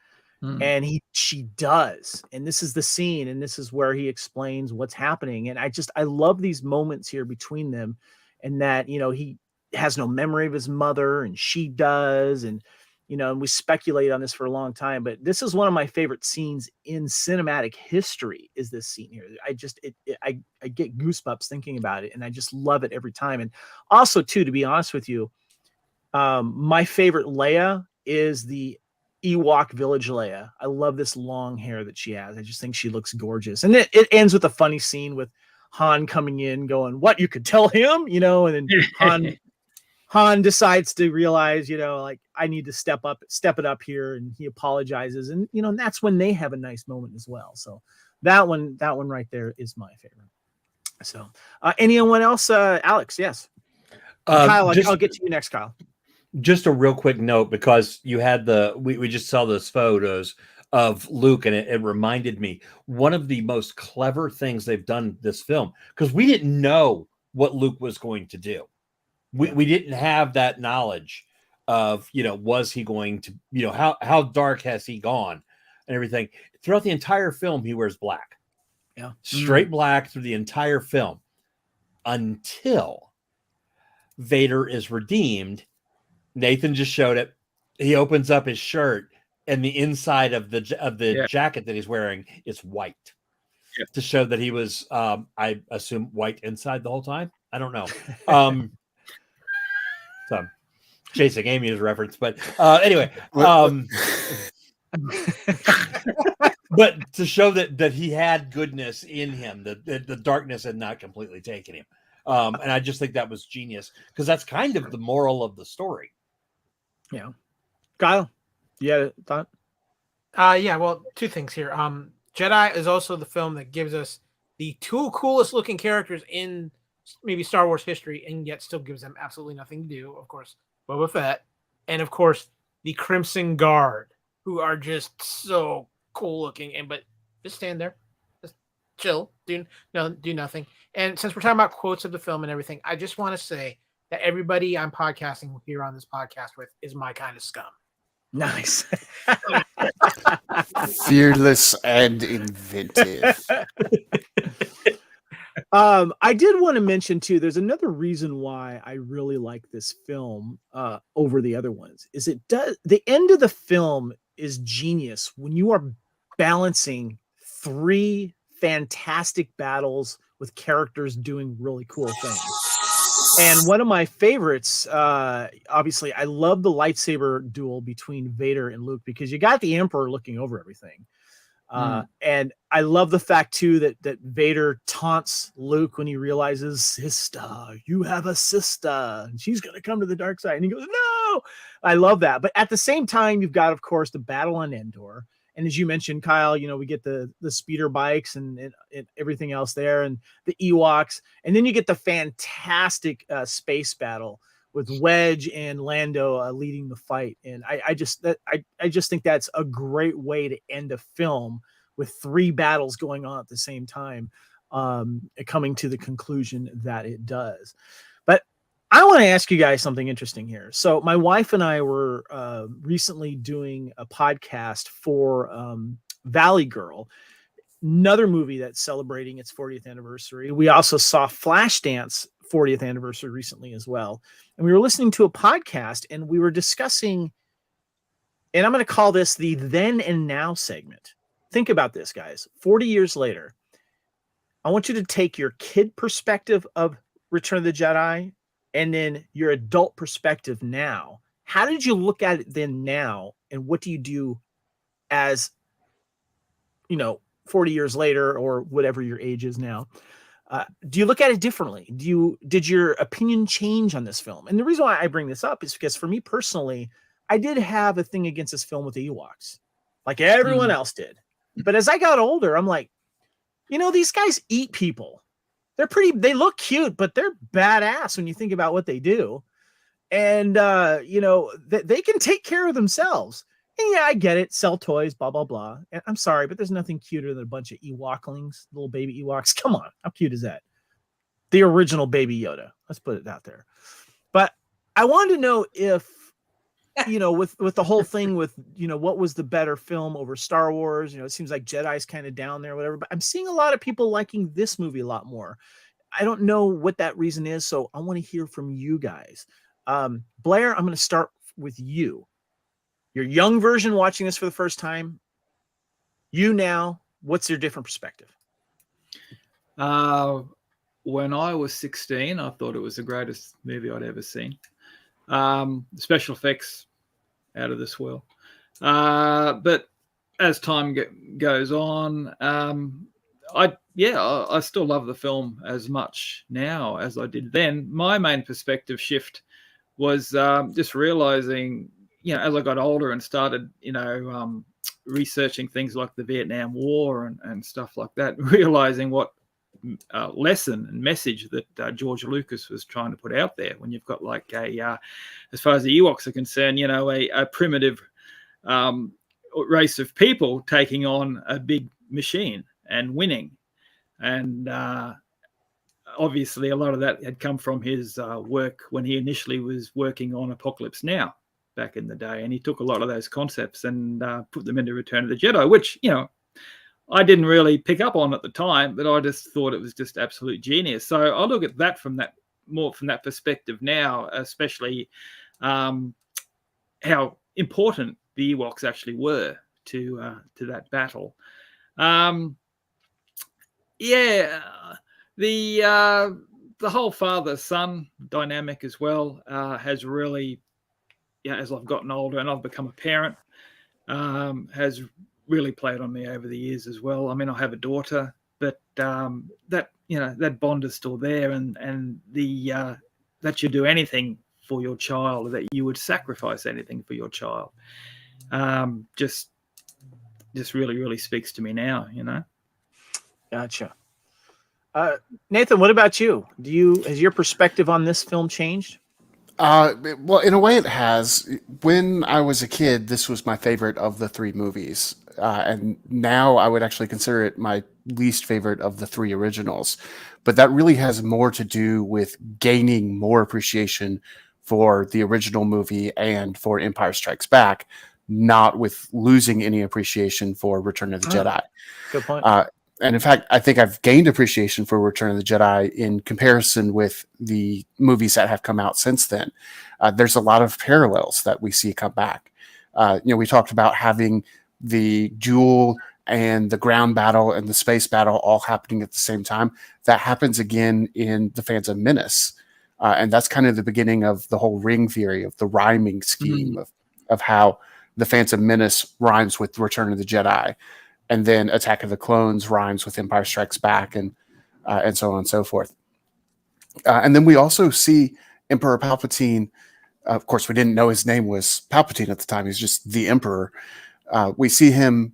And she does. And this is the scene, and this is where he explains what's happening. And I love these moments here between them, and that, he has no memory of his mother and she does. And, and we speculate on this for a long time, but this is one of my favorite scenes in cinematic history is this scene here. I get goosebumps thinking about it, and I just love it every time. And also too, to be honest with you, my favorite Leia is the Ewok village Leia. I love this long hair that she has. I just think she looks gorgeous. And it ends with a funny scene with Han coming in going, "What, you could tell him?" And then Han decides to realize, like, I need to step it up here, and he apologizes. And, that's when they have a nice moment as well. So that one right there is my favorite. So, anyone else? Alex, yes. Kyle, I'll get to you next, Kyle. Just a real quick note, because you had we just saw those photos of Luke, and it reminded me one of the most clever things they've done this film, because we didn't know what Luke was going to do. We didn't have that knowledge of, was he going to, how dark has he gone and everything. Throughout the entire film, he wears black. Yeah. Straight black through the entire film until Vader is redeemed. Nathan just showed it. He opens up his shirt, and the inside of the jacket that he's wearing is white, to show that he was, I assume, white inside the whole time. I don't know. So, Chasing Amy is a reference, but anyway, but to show that he had goodness in him, that the darkness had not completely taken him. And I just think that was genius, because that's kind of the moral of the story. Yeah. Kyle, you had a thought? Yeah, well, two things here. Jedi is also the film that gives us the two coolest looking characters in maybe Star Wars history, and yet still gives them absolutely nothing to do. Of course, Boba Fett, and of course the Crimson Guard, who are just so cool looking, but just stand there, just chill, do nothing. And since we're talking about quotes of the film and everything, I just want to say that everybody I'm podcasting here on this podcast with is my kind of scum. Nice. Fearless and inventive. I did want to mention too, there's another reason why I really like this film over the other ones, is the end of the film is genius when you are balancing three fantastic battles with characters doing really cool things. And one of my favorites, obviously, I love the lightsaber duel between Vader and Luke, because you got the Emperor looking over everything. And I love the fact too that Vader taunts Luke when he realizes, sister, you have a sister, and she's gonna come to the dark side, and he goes, no. I love that. But at the same time, you've got, of course, the battle on Endor, and as you mentioned, Kyle, we get the speeder bikes and everything else there, and the Ewoks, and then you get the fantastic space battle with Wedge and Lando leading the fight. And I just think that's a great way to end a film, with three battles going on at the same time, coming to the conclusion that it does. But I want to ask you guys something interesting here. So my wife and I were recently doing a podcast for Valley Girl, another movie that's celebrating its 40th anniversary. We also saw Flashdance 40th anniversary recently as well. And we were listening to a podcast, and we were discussing, and I'm going to call this the then and now segment. Think about this, guys. 40 years later, I want you to take your kid perspective of Return of the Jedi and then your adult perspective now. How did you look at it then now? And what do you do as, 40 years later, or whatever your age is now? Do you look at it differently? Did your opinion change on this film? And the reason why I bring this up is because for me personally, I did have a thing against this film with the Ewoks, like everyone else did. But as I got older, I'm like, these guys eat people. They look cute, but they're badass when you think about what they do. And, they can take care of themselves. And yeah, I get it. Sell toys, blah, blah, blah. And I'm sorry, but there's nothing cuter than a bunch of Ewoklings, little baby Ewoks. Come on. How cute is that? The original baby Yoda. Let's put it out there. But I wanted to know if, with the whole thing with, what was the better film over Star Wars? It seems like Jedi's kind of down there, whatever. But I'm seeing a lot of people liking this movie a lot more. I don't know what that reason is. So I want to hear from you guys. Blair, I'm going to start with you. Your young version watching this for the first time. You now, what's your different perspective? When I was 16, I thought it was the greatest movie I'd ever seen. Special effects out of this world. But as time goes on, I still love the film as much now as I did then. My main perspective shift was just realizing, as I got older and started, researching things like the Vietnam War and stuff like that, realizing what lesson and message that George Lucas was trying to put out there. When you've got like as far as the Ewoks are concerned, a primitive race of people taking on a big machine and winning, and obviously a lot of that had come from his work when he initially was working on Apocalypse Now back in the day, and he took a lot of those concepts and put them into Return of the Jedi, which I didn't really pick up on at the time, but I just thought it was just absolute genius. So I look at that from that perspective now, especially how important the Ewoks actually were to that battle. The whole father-son dynamic as well has really, as I've gotten older and I've become a parent, has really played on me over the years as well. I mean, I have a daughter, but that bond is still there, and that you do anything for your child, that you would sacrifice anything for your child, just really, really speaks to me now. Gotcha. Nathan, what about you? Has your perspective on this film changed? Well, in a way it has. When I was a kid, this was my favorite of the three movies. And now I would actually consider it my least favorite of the three originals. But that really has more to do with gaining more appreciation for the original movie and for Empire Strikes Back, not with losing any appreciation for Return of the Jedi. Good point. And in fact, I think I've gained appreciation for Return of the Jedi in comparison with the movies that have come out since then. There's a lot of parallels that we see come back. We talked about having the duel and the ground battle and the space battle all happening at the same time. That happens again in The Phantom Menace. And that's kind of the beginning of the whole ring theory, of the rhyming scheme of how The Phantom Menace rhymes with Return of the Jedi. And then Attack of the Clones rhymes with Empire Strikes Back, and so on and so forth. And then we also see Emperor Palpatine. Of course, we didn't know his name was Palpatine at the time. He's just the Emperor. We see him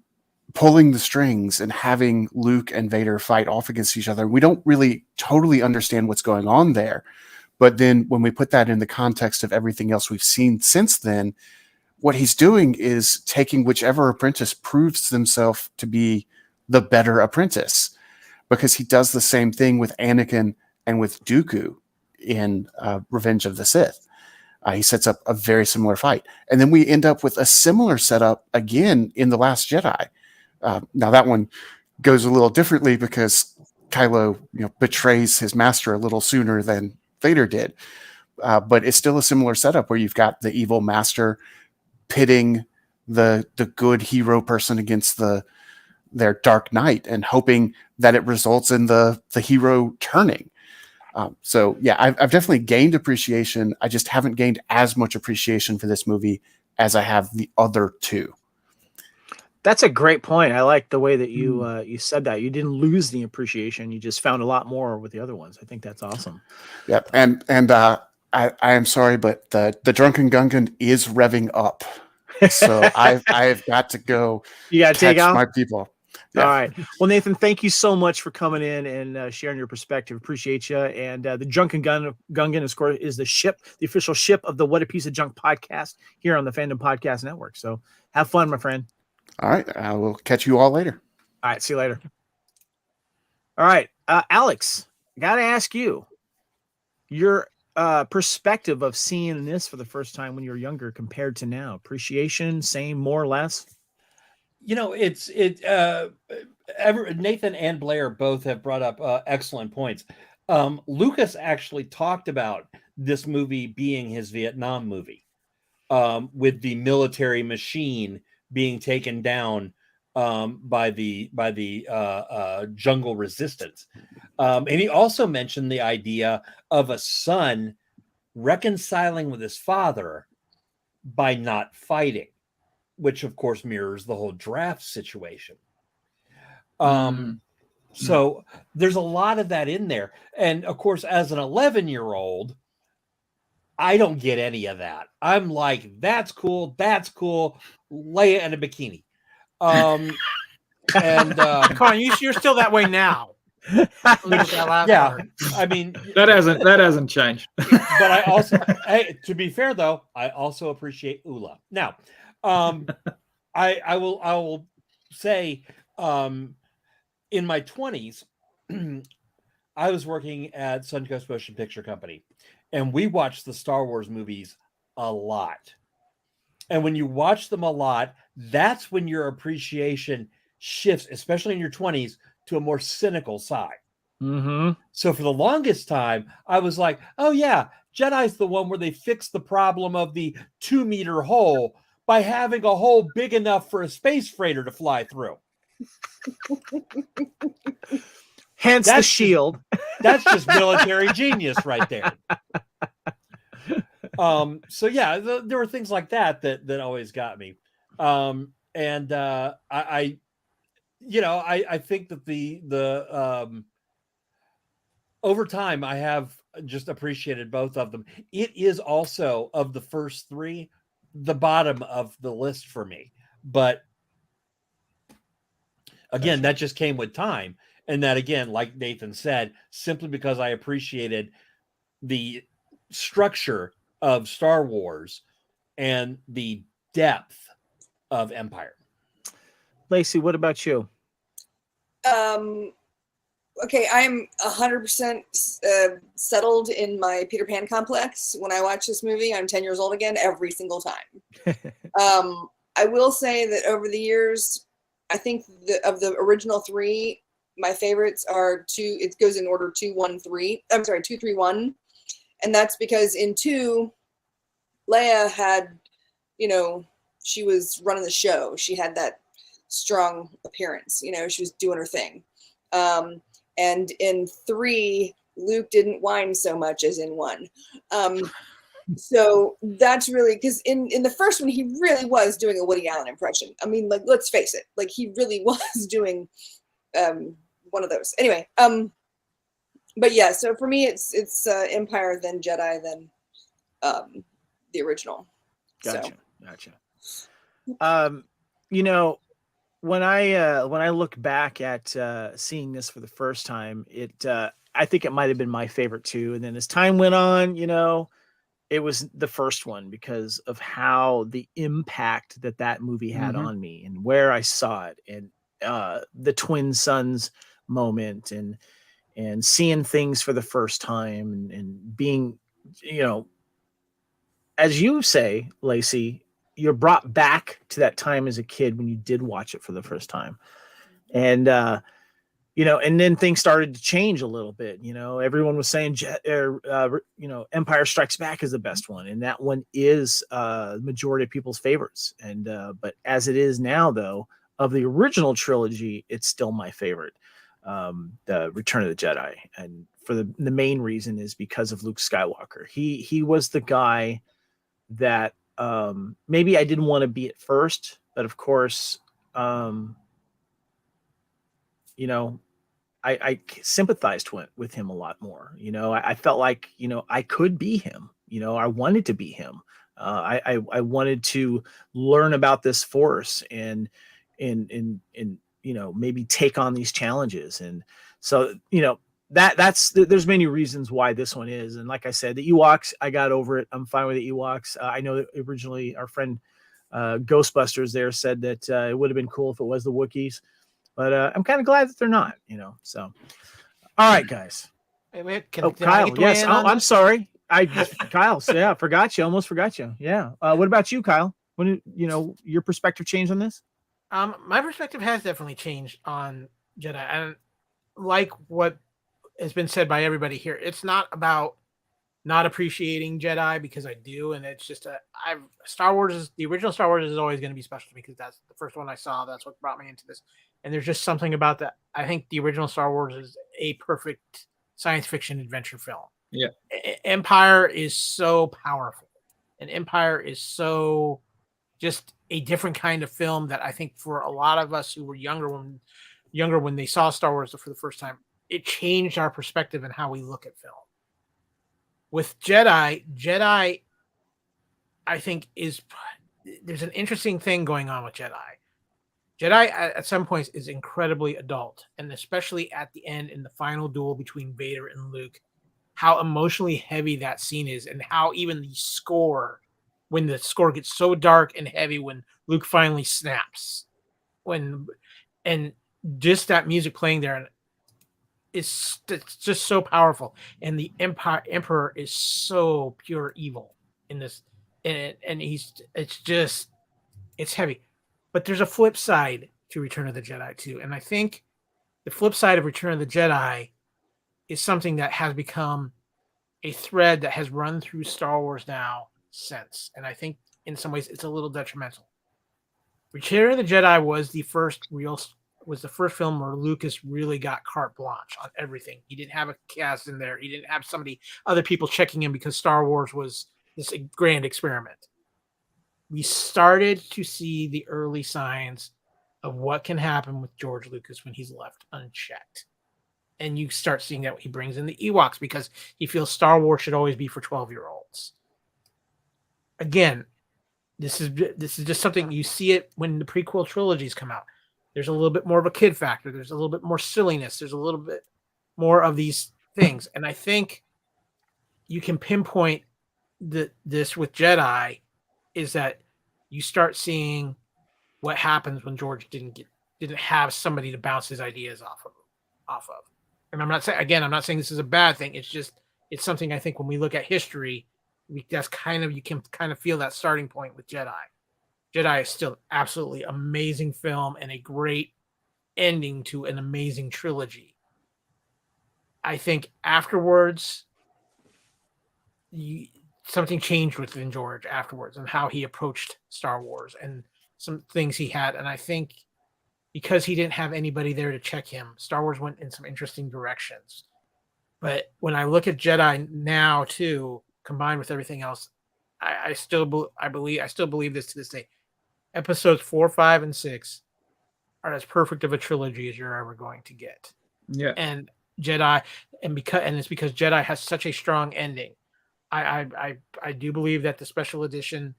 pulling the strings and having Luke and Vader fight off against each other. We don't really totally understand what's going on there. But then when we put that in the context of everything else we've seen since then, what he's doing is taking whichever apprentice proves themselves to be the better apprentice, because he does the same thing with Anakin and with Dooku in Revenge of the Sith. He sets up a very similar fight. And then we end up with a similar setup again in The Last Jedi. Now that one goes a little differently because Kylo betrays his master a little sooner than Vader did. But it's still a similar setup where you've got the evil master pitting the good hero person against their dark knight and hoping that it results in the hero turning. So yeah, I've definitely gained appreciation. I just haven't gained as much appreciation for this movie as I have the other two. That's a great point. I like the way that you said that. You didn't lose the appreciation. You just found a lot more with the other ones. I think that's awesome. Yep. And I am sorry, but the Drunken Gungan is revving up. So I've got to go. You got to take off my people. Yeah. All right. Well, Nathan, thank you so much for coming in and sharing your perspective. Appreciate you. And the Drunken Gungan, of course, is the official ship of the What a Piece of Junk podcast here on the Fandom Podcast Network. So have fun, my friend. All right. I will catch you all later. All right. See you later. All right. Alex, got to ask you your perspective of seeing this for the first time when you were younger compared to now. Appreciation, same, more or less? Nathan and Blair both have brought up excellent points. Lucas actually talked about this movie being his Vietnam movie, with the military machine being taken down by the jungle resistance. And he also mentioned the idea of a son reconciling with his father by not fighting, which of course mirrors the whole draft situation. So there's a lot of that in there. And of course, as an 11-year-old, I don't get any of that. I'm like, that's cool. Leia in a bikini. Come on, you're still that way now. Leave that last Yeah, part. I mean, That hasn't changed. but I also, hey, to be fair though, I also appreciate Ula. Now, I will say, in my 20s, I was working at Suncoast Motion Picture Company, and we watched the Star Wars movies a lot. And when you watch them a lot, that's when your appreciation shifts, especially in your 20s, to a more cynical side. Mm-hmm. So for the longest time, I was like, oh yeah, Jedi's the one where they fixed the problem of the 2-meter hole by having a hole big enough for a space freighter to fly through. Hence the That's shield. That's just military genius right there. So yeah, there were things like that always got me. And I think that the over time I have just appreciated both of them. It is also, of the first three, the bottom of the list for me. But again, that just came with time. And that, again, like Nathan said, simply because I appreciated the structure of Star Wars and the depth of Empire. Lacey, what about you? Okay, I'm 100% settled in my Peter Pan complex. When I watch this movie, I'm 10 years old again every single time. I will say that over the years, I think of the original three, my favorites are two. It goes in order 2, 1, 3. I'm sorry, 2, 3, 1, and that's because in 2, Leia had, she was running the show. She had that strong appearance. She was doing her thing. And in 3, Luke didn't whine so much as in 1. So that's really, because in the first one, he really was doing a Woody Allen impression. I mean, like, let's face it, like, he really was doing one of those. Anyway, but yeah, so for me, it's Empire, then Jedi, then the original. Gotcha. When I look back at seeing this for the first time, I think it might have been my favorite too. And then as time went on, it was the first one because of how the impact that movie had on me and where I saw it, and the twin sons moment, and seeing things for the first time, and being, as you say, Lacey, you're brought back to that time as a kid when you did watch it for the first time. And, and then things started to change a little bit. Everyone was saying, Empire Strikes Back is the best one. And that one is the majority of people's favorites. And, but as it is now, though, of the original trilogy, it's still my favorite, the Return of the Jedi. And for the main reason is because of Luke Skywalker. He was the guy that maybe I didn't want to be at first, but of course, I sympathized with him a lot more. I felt like, I could be him. I wanted to be him. I wanted to learn about this force and maybe take on these challenges. And so, there's many reasons why this one is. And like I said, the Ewoks, I got over it. I'm fine with the Ewoks. I know that originally our friend Ghostbusters there said that it would have been cool if it was the Wookiees. But I'm kind of glad that they're not, So, all right, guys. Wait, Kyle. Yes. I'm sorry. Kyle. So yeah, forgot you. Almost forgot you. Yeah. What about you, Kyle? When your perspective changed on this? My perspective has definitely changed on Jedi, and like what has been said by everybody here, it's not about not appreciating Jedi, because I do, and it's just the original Star Wars is always going to be special to me because that's the first one I saw. That's what brought me into this, and there's just something about that. I think the original Star Wars is a perfect science fiction adventure film. Yeah, Empire is so powerful, and Empire is so just a different kind of film that I think for a lot of us who were younger when they saw Star Wars for the first time, it changed our perspective and how we look at film. With Jedi, I think there's an interesting thing going on with Jedi. Jedi at some points is incredibly adult, and especially at the end in the final duel between Vader and Luke, how emotionally heavy that scene is, and how even the score, when the score gets so dark and heavy, when Luke finally snaps, and just that music playing there, and it's just so powerful, and the Emperor is so pure evil in this, and it's heavy. But there's a flip side to Return of the Jedi too. And I think the flip side of Return of the Jedi is something that has become a thread that has run through Star Wars now since. And I think in some ways it's a little detrimental. Return of the Jedi was the first film where Lucas really got carte blanche on everything. He didn't have a cast in there. He didn't have other people checking in, because Star Wars was this grand experiment. We started to see the early signs of what can happen with George Lucas when he's left unchecked. And you start seeing that he brings in the Ewoks because he feels Star Wars should always be for 12-year-olds. Again, this is just something you see it when the prequel trilogies come out. There's a little bit more of a kid factor. There's a little bit more silliness. There's a little bit more of these things. And I think you can pinpoint this with Jedi, is that you start seeing what happens when George didn't have somebody to bounce his ideas off of. And I'm not saying this is a bad thing. It's something I think when we look at history, you can kind of feel that starting point with Jedi. Jedi is still absolutely amazing film and a great ending to an amazing trilogy. I think afterwards, something changed within George afterwards, and how he approached Star Wars and some things he had. And I think because he didn't have anybody there to check him, Star Wars went in some interesting directions. But when I look at Jedi now too, combined with everything else, I still believe this to this day. Episodes 4, 5, and 6 are as perfect of a trilogy as you're ever going to get. Yeah. And Jedi, and it's because Jedi has such a strong ending. I do believe that the special edition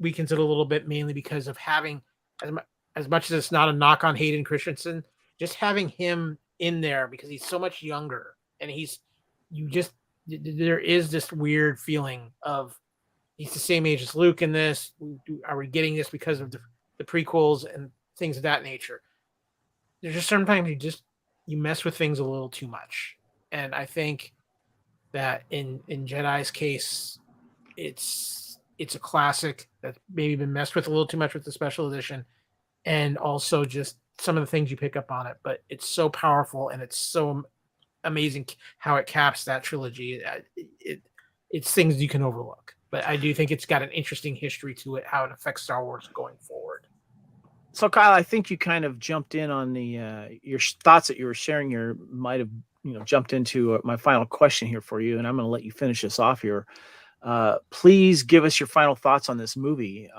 weakens it a little bit, mainly because of having, as much as it's not a knock on Hayden Christensen, just having him in there, because he's so much younger, and there is this weird feeling of he's the same age as Luke in this. Are we getting this because of the prequels and things of that nature? There's just sometimes you mess with things a little too much, and I think that in Jedi's case, it's a classic that's maybe been messed with a little too much with the special edition, and also just some of the things you pick up on it. But it's so powerful, and it's so amazing how it caps that trilogy. It's things you can overlook, but I do think it's got an interesting history to it, how it affects Star Wars going forward. So, Kyle, I think you kind of jumped in on the your thoughts that you were sharing here. Might have jumped into my final question here for you, and I'm going to let you finish this off here. Please give us your final thoughts on this movie.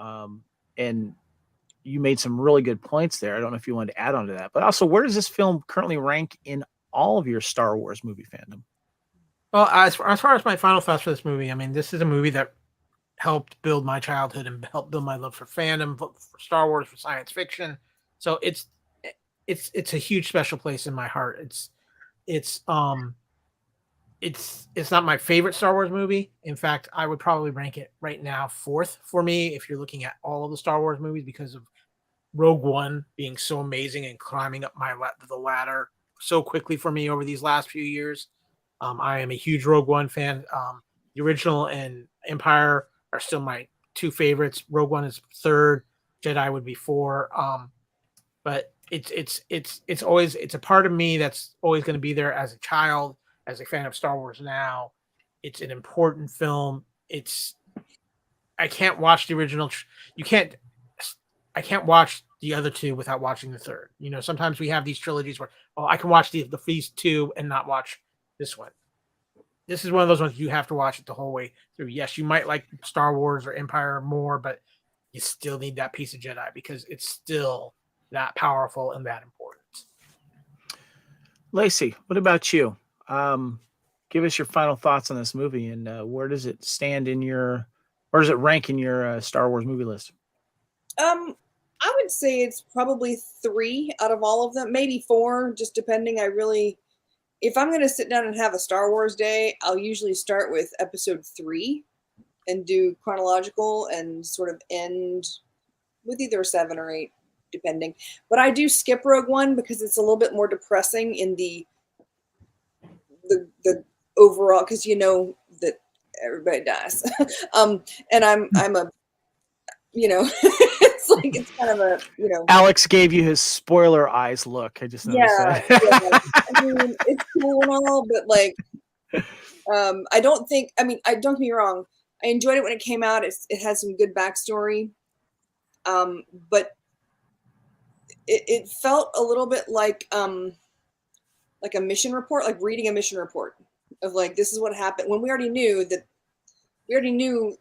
And you made some really good points there. I don't know if you wanted to add on to that, but also, where does this film currently rank in all of your Star Wars movie fandom? Well, as far as my final thoughts for this movie, I mean, this is a movie that helped build my childhood and helped build my love for fandom, for Star Wars, for science fiction. So it's a huge special place in my heart. It's not my favorite Star Wars movie. In fact, I would probably rank it right now 4th for me if you're looking at all of the Star Wars movies, because of Rogue One being so amazing and climbing up the ladder so quickly for me over these last few years. I am a huge Rogue One fan. The original and Empire are still my 2 favorites. Rogue One is 3rd. Jedi would be 4. But it's a part of me that's always going to be there as a child, as a fan of Star Wars now. It's an important film. I can't watch the original. I can't watch the other 2 without watching the 3rd. Sometimes we have these trilogies where, I can watch these 2 and not watch this one. This is one of those ones you have to watch it the whole way through. Yes, you might like Star Wars or Empire more, but you still need that piece of Jedi because it's still that powerful and that important. Lacey, what about you? Give us your final thoughts on this movie, and where does it rank in your Star Wars movie list? I would say it's probably 3 out of all of them, maybe 4, just depending. If I'm going to sit down and have a Star Wars day, I'll usually start with episode 3 and do chronological and sort of end with either 7 or 8, depending. But I do skip Rogue One because it's a little bit more depressing in the overall, because you know that everybody dies. And I'm a, it's like, it's kind of a, Alex gave you his spoiler eyes look. I just noticed yeah, that. I mean, it's cool and all, but like, I don't get me wrong. I enjoyed it when it came out. It has some good backstory. But it felt a little bit like a mission report, like reading a mission report of like, this is what happened, when we already knew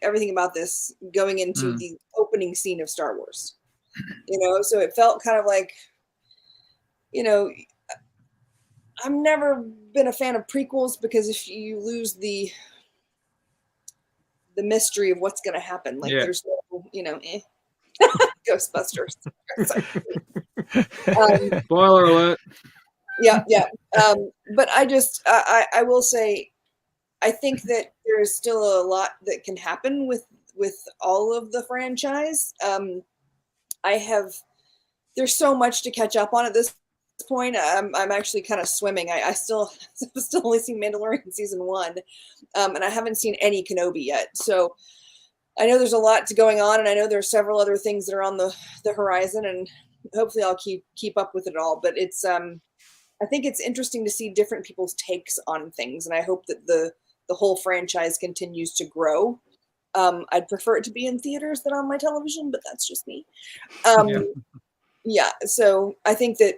everything about this going into the opening scene of Star Wars. So it felt kind of like, I've never been a fan of prequels because if you lose the mystery of what's going to happen, like there's no, Ghostbusters. Spoiler alert. Yeah. But I will say, I think that there's still a lot that can happen with all of the franchise. There's so much to catch up on at this point. I'm actually kind of swimming. I still only seen Mandalorian season 1, and I haven't seen any Kenobi yet. So I know there's a lot going on, and I know there's several other things that are on the horizon, and hopefully I'll keep up with it all. But it's I think it's interesting to see different people's takes on things, and I hope that the whole franchise continues to grow. I'd prefer it to be in theaters than on my television, but that's just me. Yeah, so I think that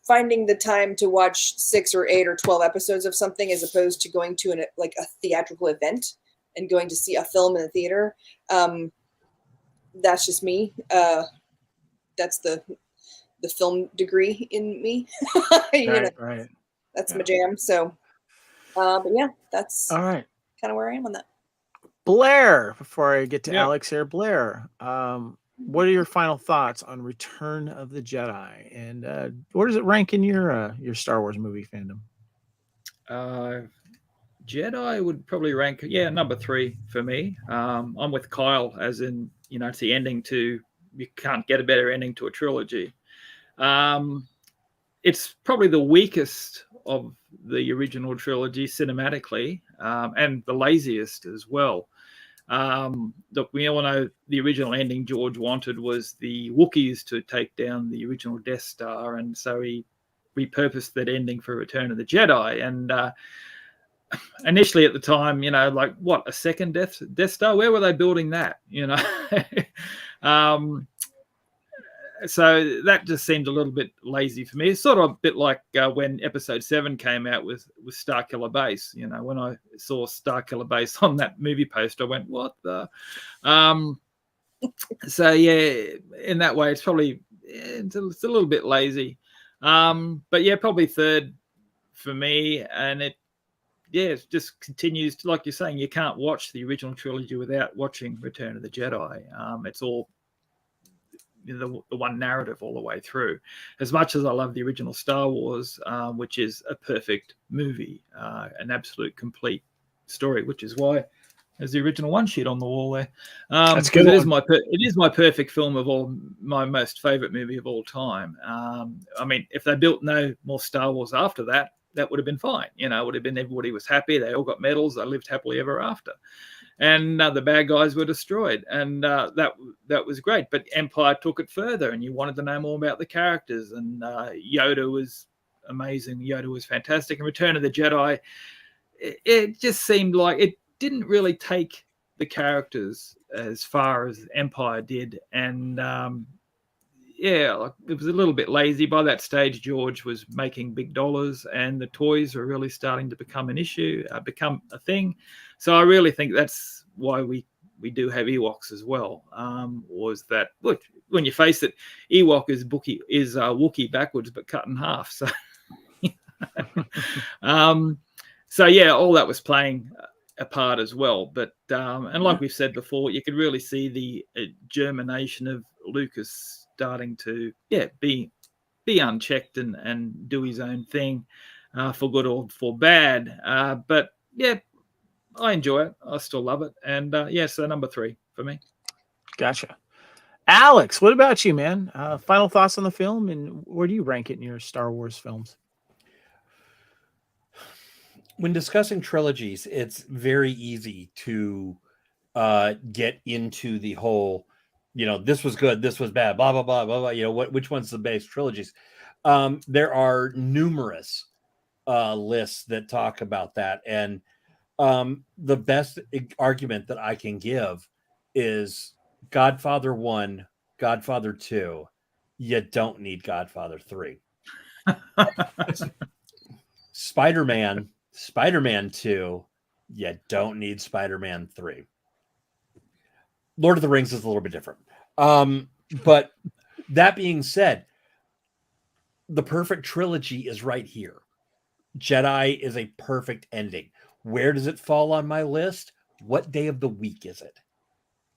finding the time to watch 6 or 8 or 12 episodes of something as opposed to going to a theatrical event and going to see a film in the theater, that's just me. That's the film degree in me. Right. That's my jam. So, but yeah, that's All right. kind of where I am on that. Blair, before I get to Yeah. Alex here, Blair, what are your final thoughts on Return of the Jedi, and where does it rank in your Star Wars movie fandom? Jedi would probably rank, number 3 for me. I'm with Kyle, as in, it's the ending to, you can't get a better ending to a trilogy. It's probably the weakest of the original trilogy cinematically, and the laziest as well. Look, we all know the original ending George wanted was the Wookiees to take down the original Death Star, and so he repurposed that ending for Return of the Jedi. And initially at the time, like, what, a second Death Star? Where were they building that? So that just seemed a little bit lazy for me. It's sort of a bit like when Episode 7 came out with Starkiller Base. When I saw Starkiller Base on that movie poster, I went, "What the?" So yeah, in that way, it's probably it's a little bit lazy. But yeah, probably 3rd for me, and it just continues to, like you're saying, you can't watch the original trilogy without watching Return of the Jedi. It's all the one narrative all the way through. As much as I love the original Star Wars, which is a perfect movie, an absolute complete story, which is why there's the original one sheet on the wall there. That's good. It is my perfect film of all, my most favorite movie of all time. I mean, if they built no more Star Wars after that, that would have been fine. It would have been, everybody was happy. They all got medals. They lived happily ever after. And the bad guys were destroyed, and that was great. But Empire took it further, and you wanted to know more about the characters. And Yoda was amazing. Yoda was fantastic. And Return of the Jedi, it just seemed like it didn't really take the characters as far as Empire did. And it was a little bit lazy. By that stage, George was making big dollars, and the toys were really starting to become an issue, become a thing. So I really think that's why we do have Ewoks as well. Was that, look, when you face it, Ewok is Wookiee backwards, but cut in half. So, so yeah, all that was playing a part as well. But and like we've said before, you could really see the germination of Lucas starting to be unchecked and do his own thing, for good or for bad. But yeah, I enjoy it. I still love it. And so number 3 for me. Gotcha. Alex, what about you, man? Final thoughts on the film, and where do you rank it in your Star Wars films? When discussing trilogies, it's very easy to get into the whole, this was good, this was bad, blah, blah, blah, blah, blah, which one's the base trilogies. There are numerous lists that talk about that. And the best argument that I can give is Godfather 1, Godfather 2. You don't need Godfather 3. Spider-Man 2. You don't need Spider-Man 3. Lord of the Rings is a little bit different. But that being said, the perfect trilogy is right here. Jedi is a perfect ending. Where does it fall on my list? What day of the week is it?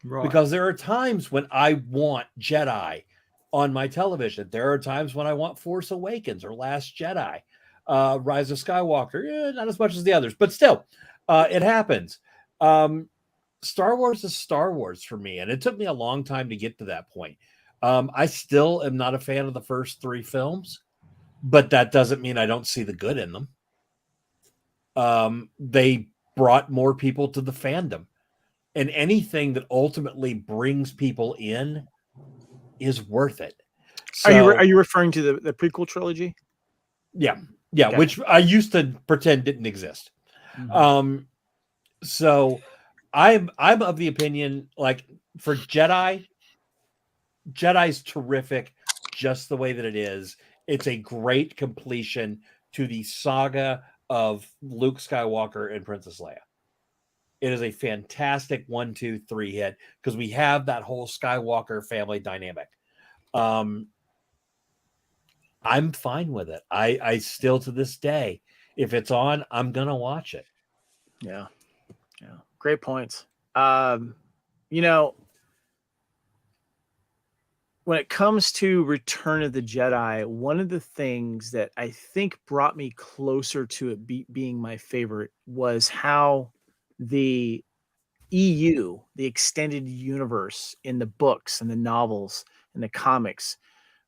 Right. Because there are times when I want Jedi on my television. There are times when I want Force Awakens or Last Jedi, Rise of Skywalker. Not as much as the others, but still, it happens. Star Wars is Star Wars for me, and it took me a long time to get to that point. I still am not a fan of the first 3 films, but that doesn't mean I don't see the good in them. They brought more people to the fandom, and anything that ultimately brings people in is worth it. So, Are you referring to the prequel trilogy? Yeah, Okay. which I used to pretend didn't exist. Mhm. So I'm of the opinion, like, for Jedi's terrific just the way that it is. It's a great completion to the saga of Luke Skywalker and Princess Leia. It is a fantastic 1, 2, 3 hit because we have that whole Skywalker family dynamic. I'm fine with it. I still, to this day, if it's on, I'm gonna watch it. Yeah. Great points. You know, when it comes to Return of the Jedi, one of the things that I think brought me closer to it being my favorite was how the EU, the extended universe in the books and the novels and the comics,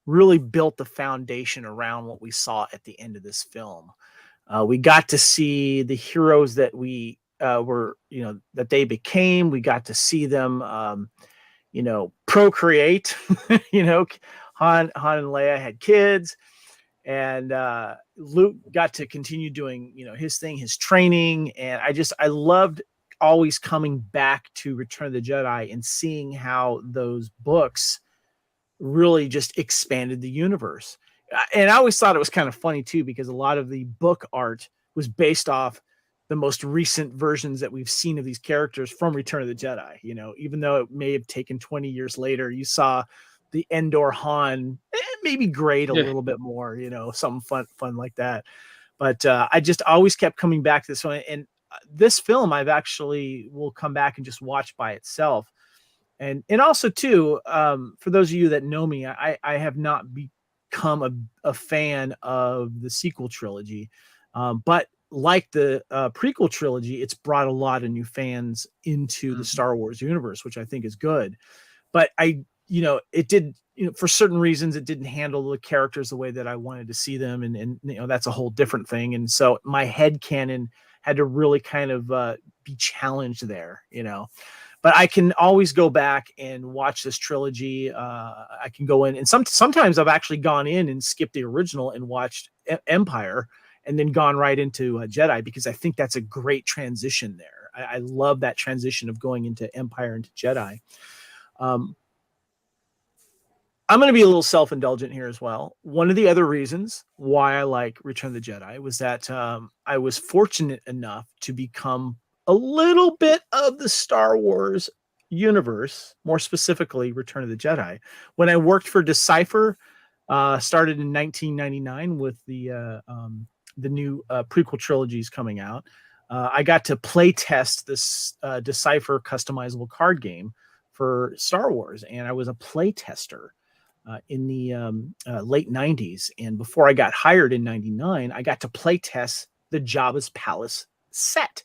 really built the foundation around what we saw at the end of this film. We got to see the heroes that we were, that they became. We got to see them, procreate. Han and Leia had kids, and Luke got to continue doing, his thing, his training. And I loved always coming back to Return of the Jedi and seeing how those books really just expanded the universe. And I always thought it was kind of funny too, because a lot of the book art was based off the most recent versions that we've seen of these characters from Return of the Jedi. Even though it may have taken 20 years later, you saw the Endor Han maybe grade a little bit more, something fun like that. But I just always kept coming back to this one. And this film I've actually will come back and just watch by itself. And also too, for those of you that know me, I have not become a fan of the sequel trilogy, but like the prequel trilogy, it's brought a lot of new fans into the Star Wars universe, which I think is good. But it did, for certain reasons, it didn't handle the characters the way that I wanted to see them, and that's a whole different thing. And so my headcanon had to really kind of be challenged there, But I can always go back and watch this trilogy. I can go in, and sometimes I've actually gone in and skipped the original and watched Empire, and then gone right into Jedi, because I think that's a great transition there. I love that transition of going into Empire into Jedi. I'm going to be a little self-indulgent here as well. One of the other reasons why I like Return of the Jedi was that I was fortunate enough to become a little bit of the Star Wars universe, more specifically Return of the Jedi. When I worked for Decipher, started in 1999 with the new prequel trilogies coming out. I got to play test this Decipher customizable card game for Star Wars, and I was a play tester in the late 90s. And before I got hired in 99, I got to play test the Jabba's Palace set.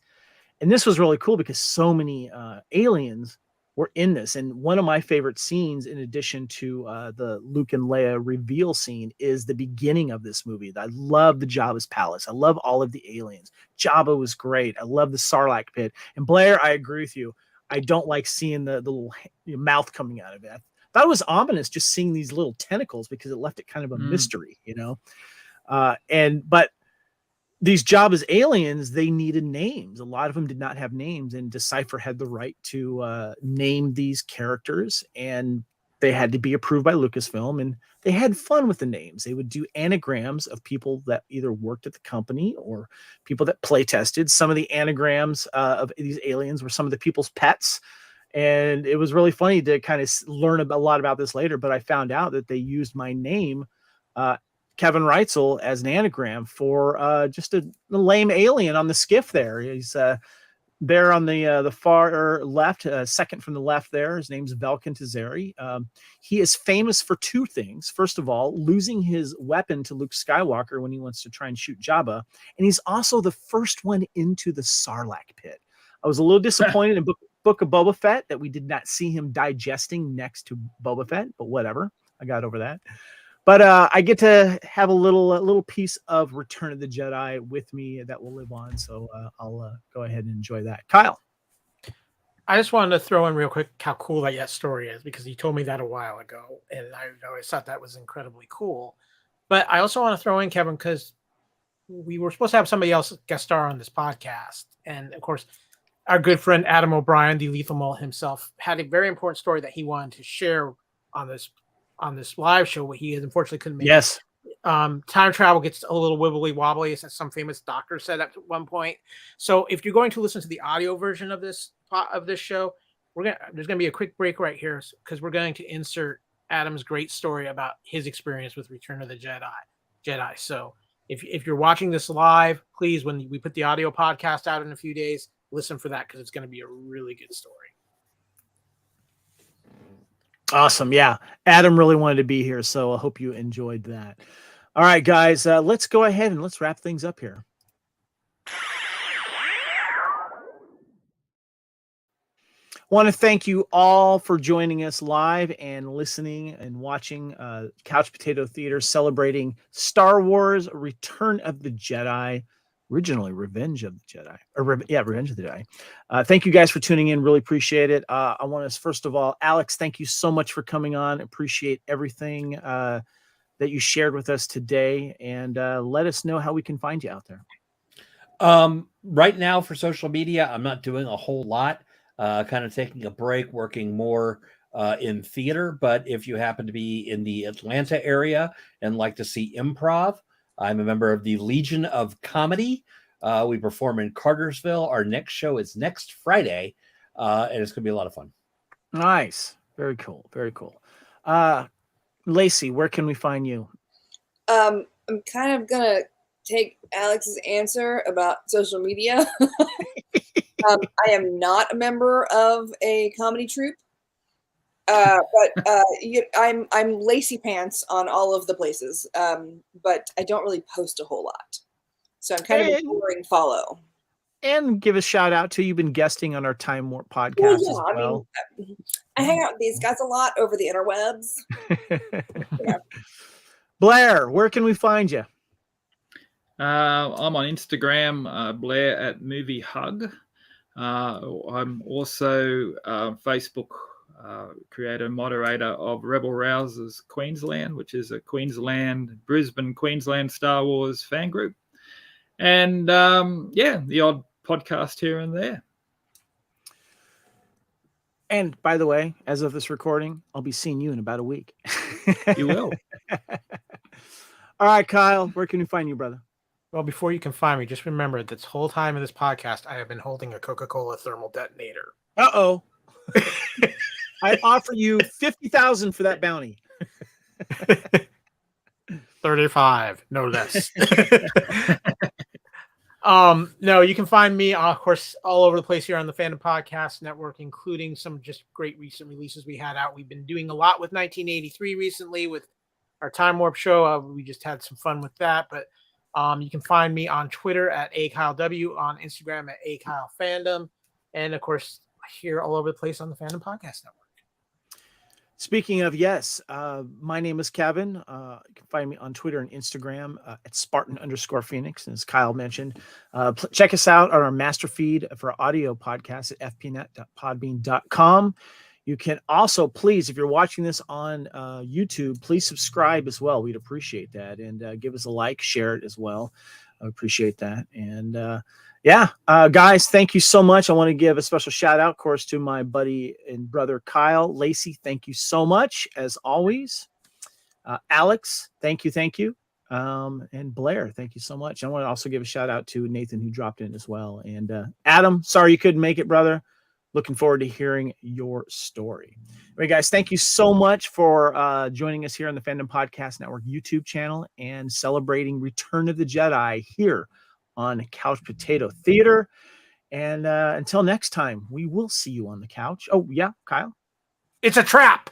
And this was really cool because so many aliens were in this. And one of my favorite scenes, in addition to the Luke and Leia reveal scene, is the beginning of this movie. I love the Jabba's Palace. I love all of the aliens. Jabba was great. I love the Sarlacc pit. And Blair, I agree with you. I don't like seeing the little mouth coming out of it. I thought it was ominous just seeing these little tentacles because it left it kind of a mystery, but these Jabba's aliens, they needed names. A lot of them did not have names, and Decipher had the right to name these characters, and they had to be approved by Lucasfilm, and they had fun with the names. They would do anagrams of people that either worked at the company or people that play tested. Some of the anagrams of these aliens were some of the people's pets, and it was really funny to kind of learn a lot about this later, but I found out that they used my name, Kevin Reitzel, as an anagram for just a lame alien on the skiff there. He's there on the far left, second from the left there. His name's Velkin Tazeri. He is famous for two things. First of all, losing his weapon to Luke Skywalker when he wants to try and shoot Jabba. And he's also the first one into the Sarlacc pit. I was a little disappointed in Book of Boba Fett that we did not see him digesting next to Boba Fett, but whatever. I got over that. But I get to have a little piece of Return of the Jedi with me that will live on. So I'll go ahead and enjoy that. Kyle. I just wanted to throw in real quick how cool that story is, because you told me that a while ago, and I always thought that was incredibly cool. But I also want to throw in, Kevin, because we were supposed to have somebody else guest star on this podcast. And, of course, our good friend Adam O'Brien, the Lethal Mult himself, had a very important story that he wanted to share on this live show, what he unfortunately couldn't make. Yes. Time travel gets a little wibbly wobbly, as some famous doctor said at one point. So if you're going to listen to the audio version of this show, there's gonna be a quick break right here, because we're going to insert Adam's great story about his experience with Return of the Jedi. So if you're watching this live, please, when we put the audio podcast out in a few days, listen for that, because it's going to be a really good story. Awesome. Yeah. Adam really wanted to be here, so I hope you enjoyed that. All right, guys, let's go ahead and let's wrap things up here. I want to thank you all for joining us live and listening and watching Couch Potato Theater celebrating Star Wars Return of the Jedi, originally Revenge of the Jedi. Revenge of the Jedi. Thank you guys for tuning in. Really appreciate it. I want to, first of all, Alex, thank you so much for coming on. Appreciate everything that you shared with us today. And let us know how we can find you out there. Right now for social media, I'm not doing a whole lot. Kind of taking a break, working more in theater. But if you happen to be in the Atlanta area and like to see improv, I'm a member of the Legion of Comedy. We perform in Cartersville. Our next show is next Friday, and it's going to be a lot of fun. Nice. Very cool. Very cool. Lacey, where can we find you? I'm kind of going to take Alex's answer about social media. I am not a member of a comedy troupe. But I'm Lacy Pants on all of the places, but I don't really post a whole lot. So I'm kind of a boring follow. And give a shout out to, you've been guesting on our Time Warp podcast as well. I mean, I hang out with these guys a lot over the interwebs. Yeah. Blair, where can we find you? I'm on Instagram, Blair at Movie Hug. I'm also Facebook creator, moderator of Rebel Rousers Queensland, which is a Brisbane, Queensland Star Wars fan group. And the odd podcast here and there. And by the way, as of this recording, I'll be seeing you in about a week. You will. All right, Kyle, where can we find you, brother? Well, before you can find me, just remember this whole time in this podcast, I have been holding a Coca-Cola thermal detonator. Uh-oh. I offer you $50,000 for that bounty. 35, no less. No, you can find me, of course, all over the place here on the Fandom Podcast Network, including some just great recent releases we had out. We've been doing a lot with 1983 recently with our Time Warp show. We just had some fun with that. But you can find me on Twitter at AKyleW, on Instagram at AKyleFandom, and of course, here all over the place on the Fandom Podcast Network. Speaking of, yes, my name is Kevin. You can find me on Twitter and Instagram at Spartan_Phoenix. And as Kyle mentioned, check us out on our master feed for audio podcasts at fpnet.podbean.com. You can also, please, if you're watching this on YouTube, please subscribe as well. We'd appreciate that. And give us a like, share it as well. I appreciate that. And guys, thank you so much. I want to give a special shout out, of course, to my buddy and brother, Kyle. Lacey, thank you so much, as always. Alex, thank you. And Blair, thank you so much. I want to also give a shout out to Nathan, who dropped in as well. And Adam, sorry you couldn't make it, brother. Looking forward to hearing your story. All right, guys, thank you so much for joining us here on the Fandom Podcast Network YouTube channel and celebrating Return of the Jedi here on Couch Potato Theater. And until next time, we will see you on the couch. Oh, yeah, Kyle? It's a trap.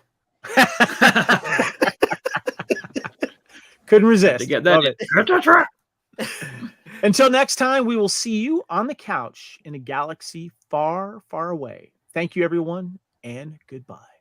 Couldn't resist. To get that in. It's a trap. Until next time, we will see you on the couch in a galaxy far, far away. Thank you, everyone, and goodbye.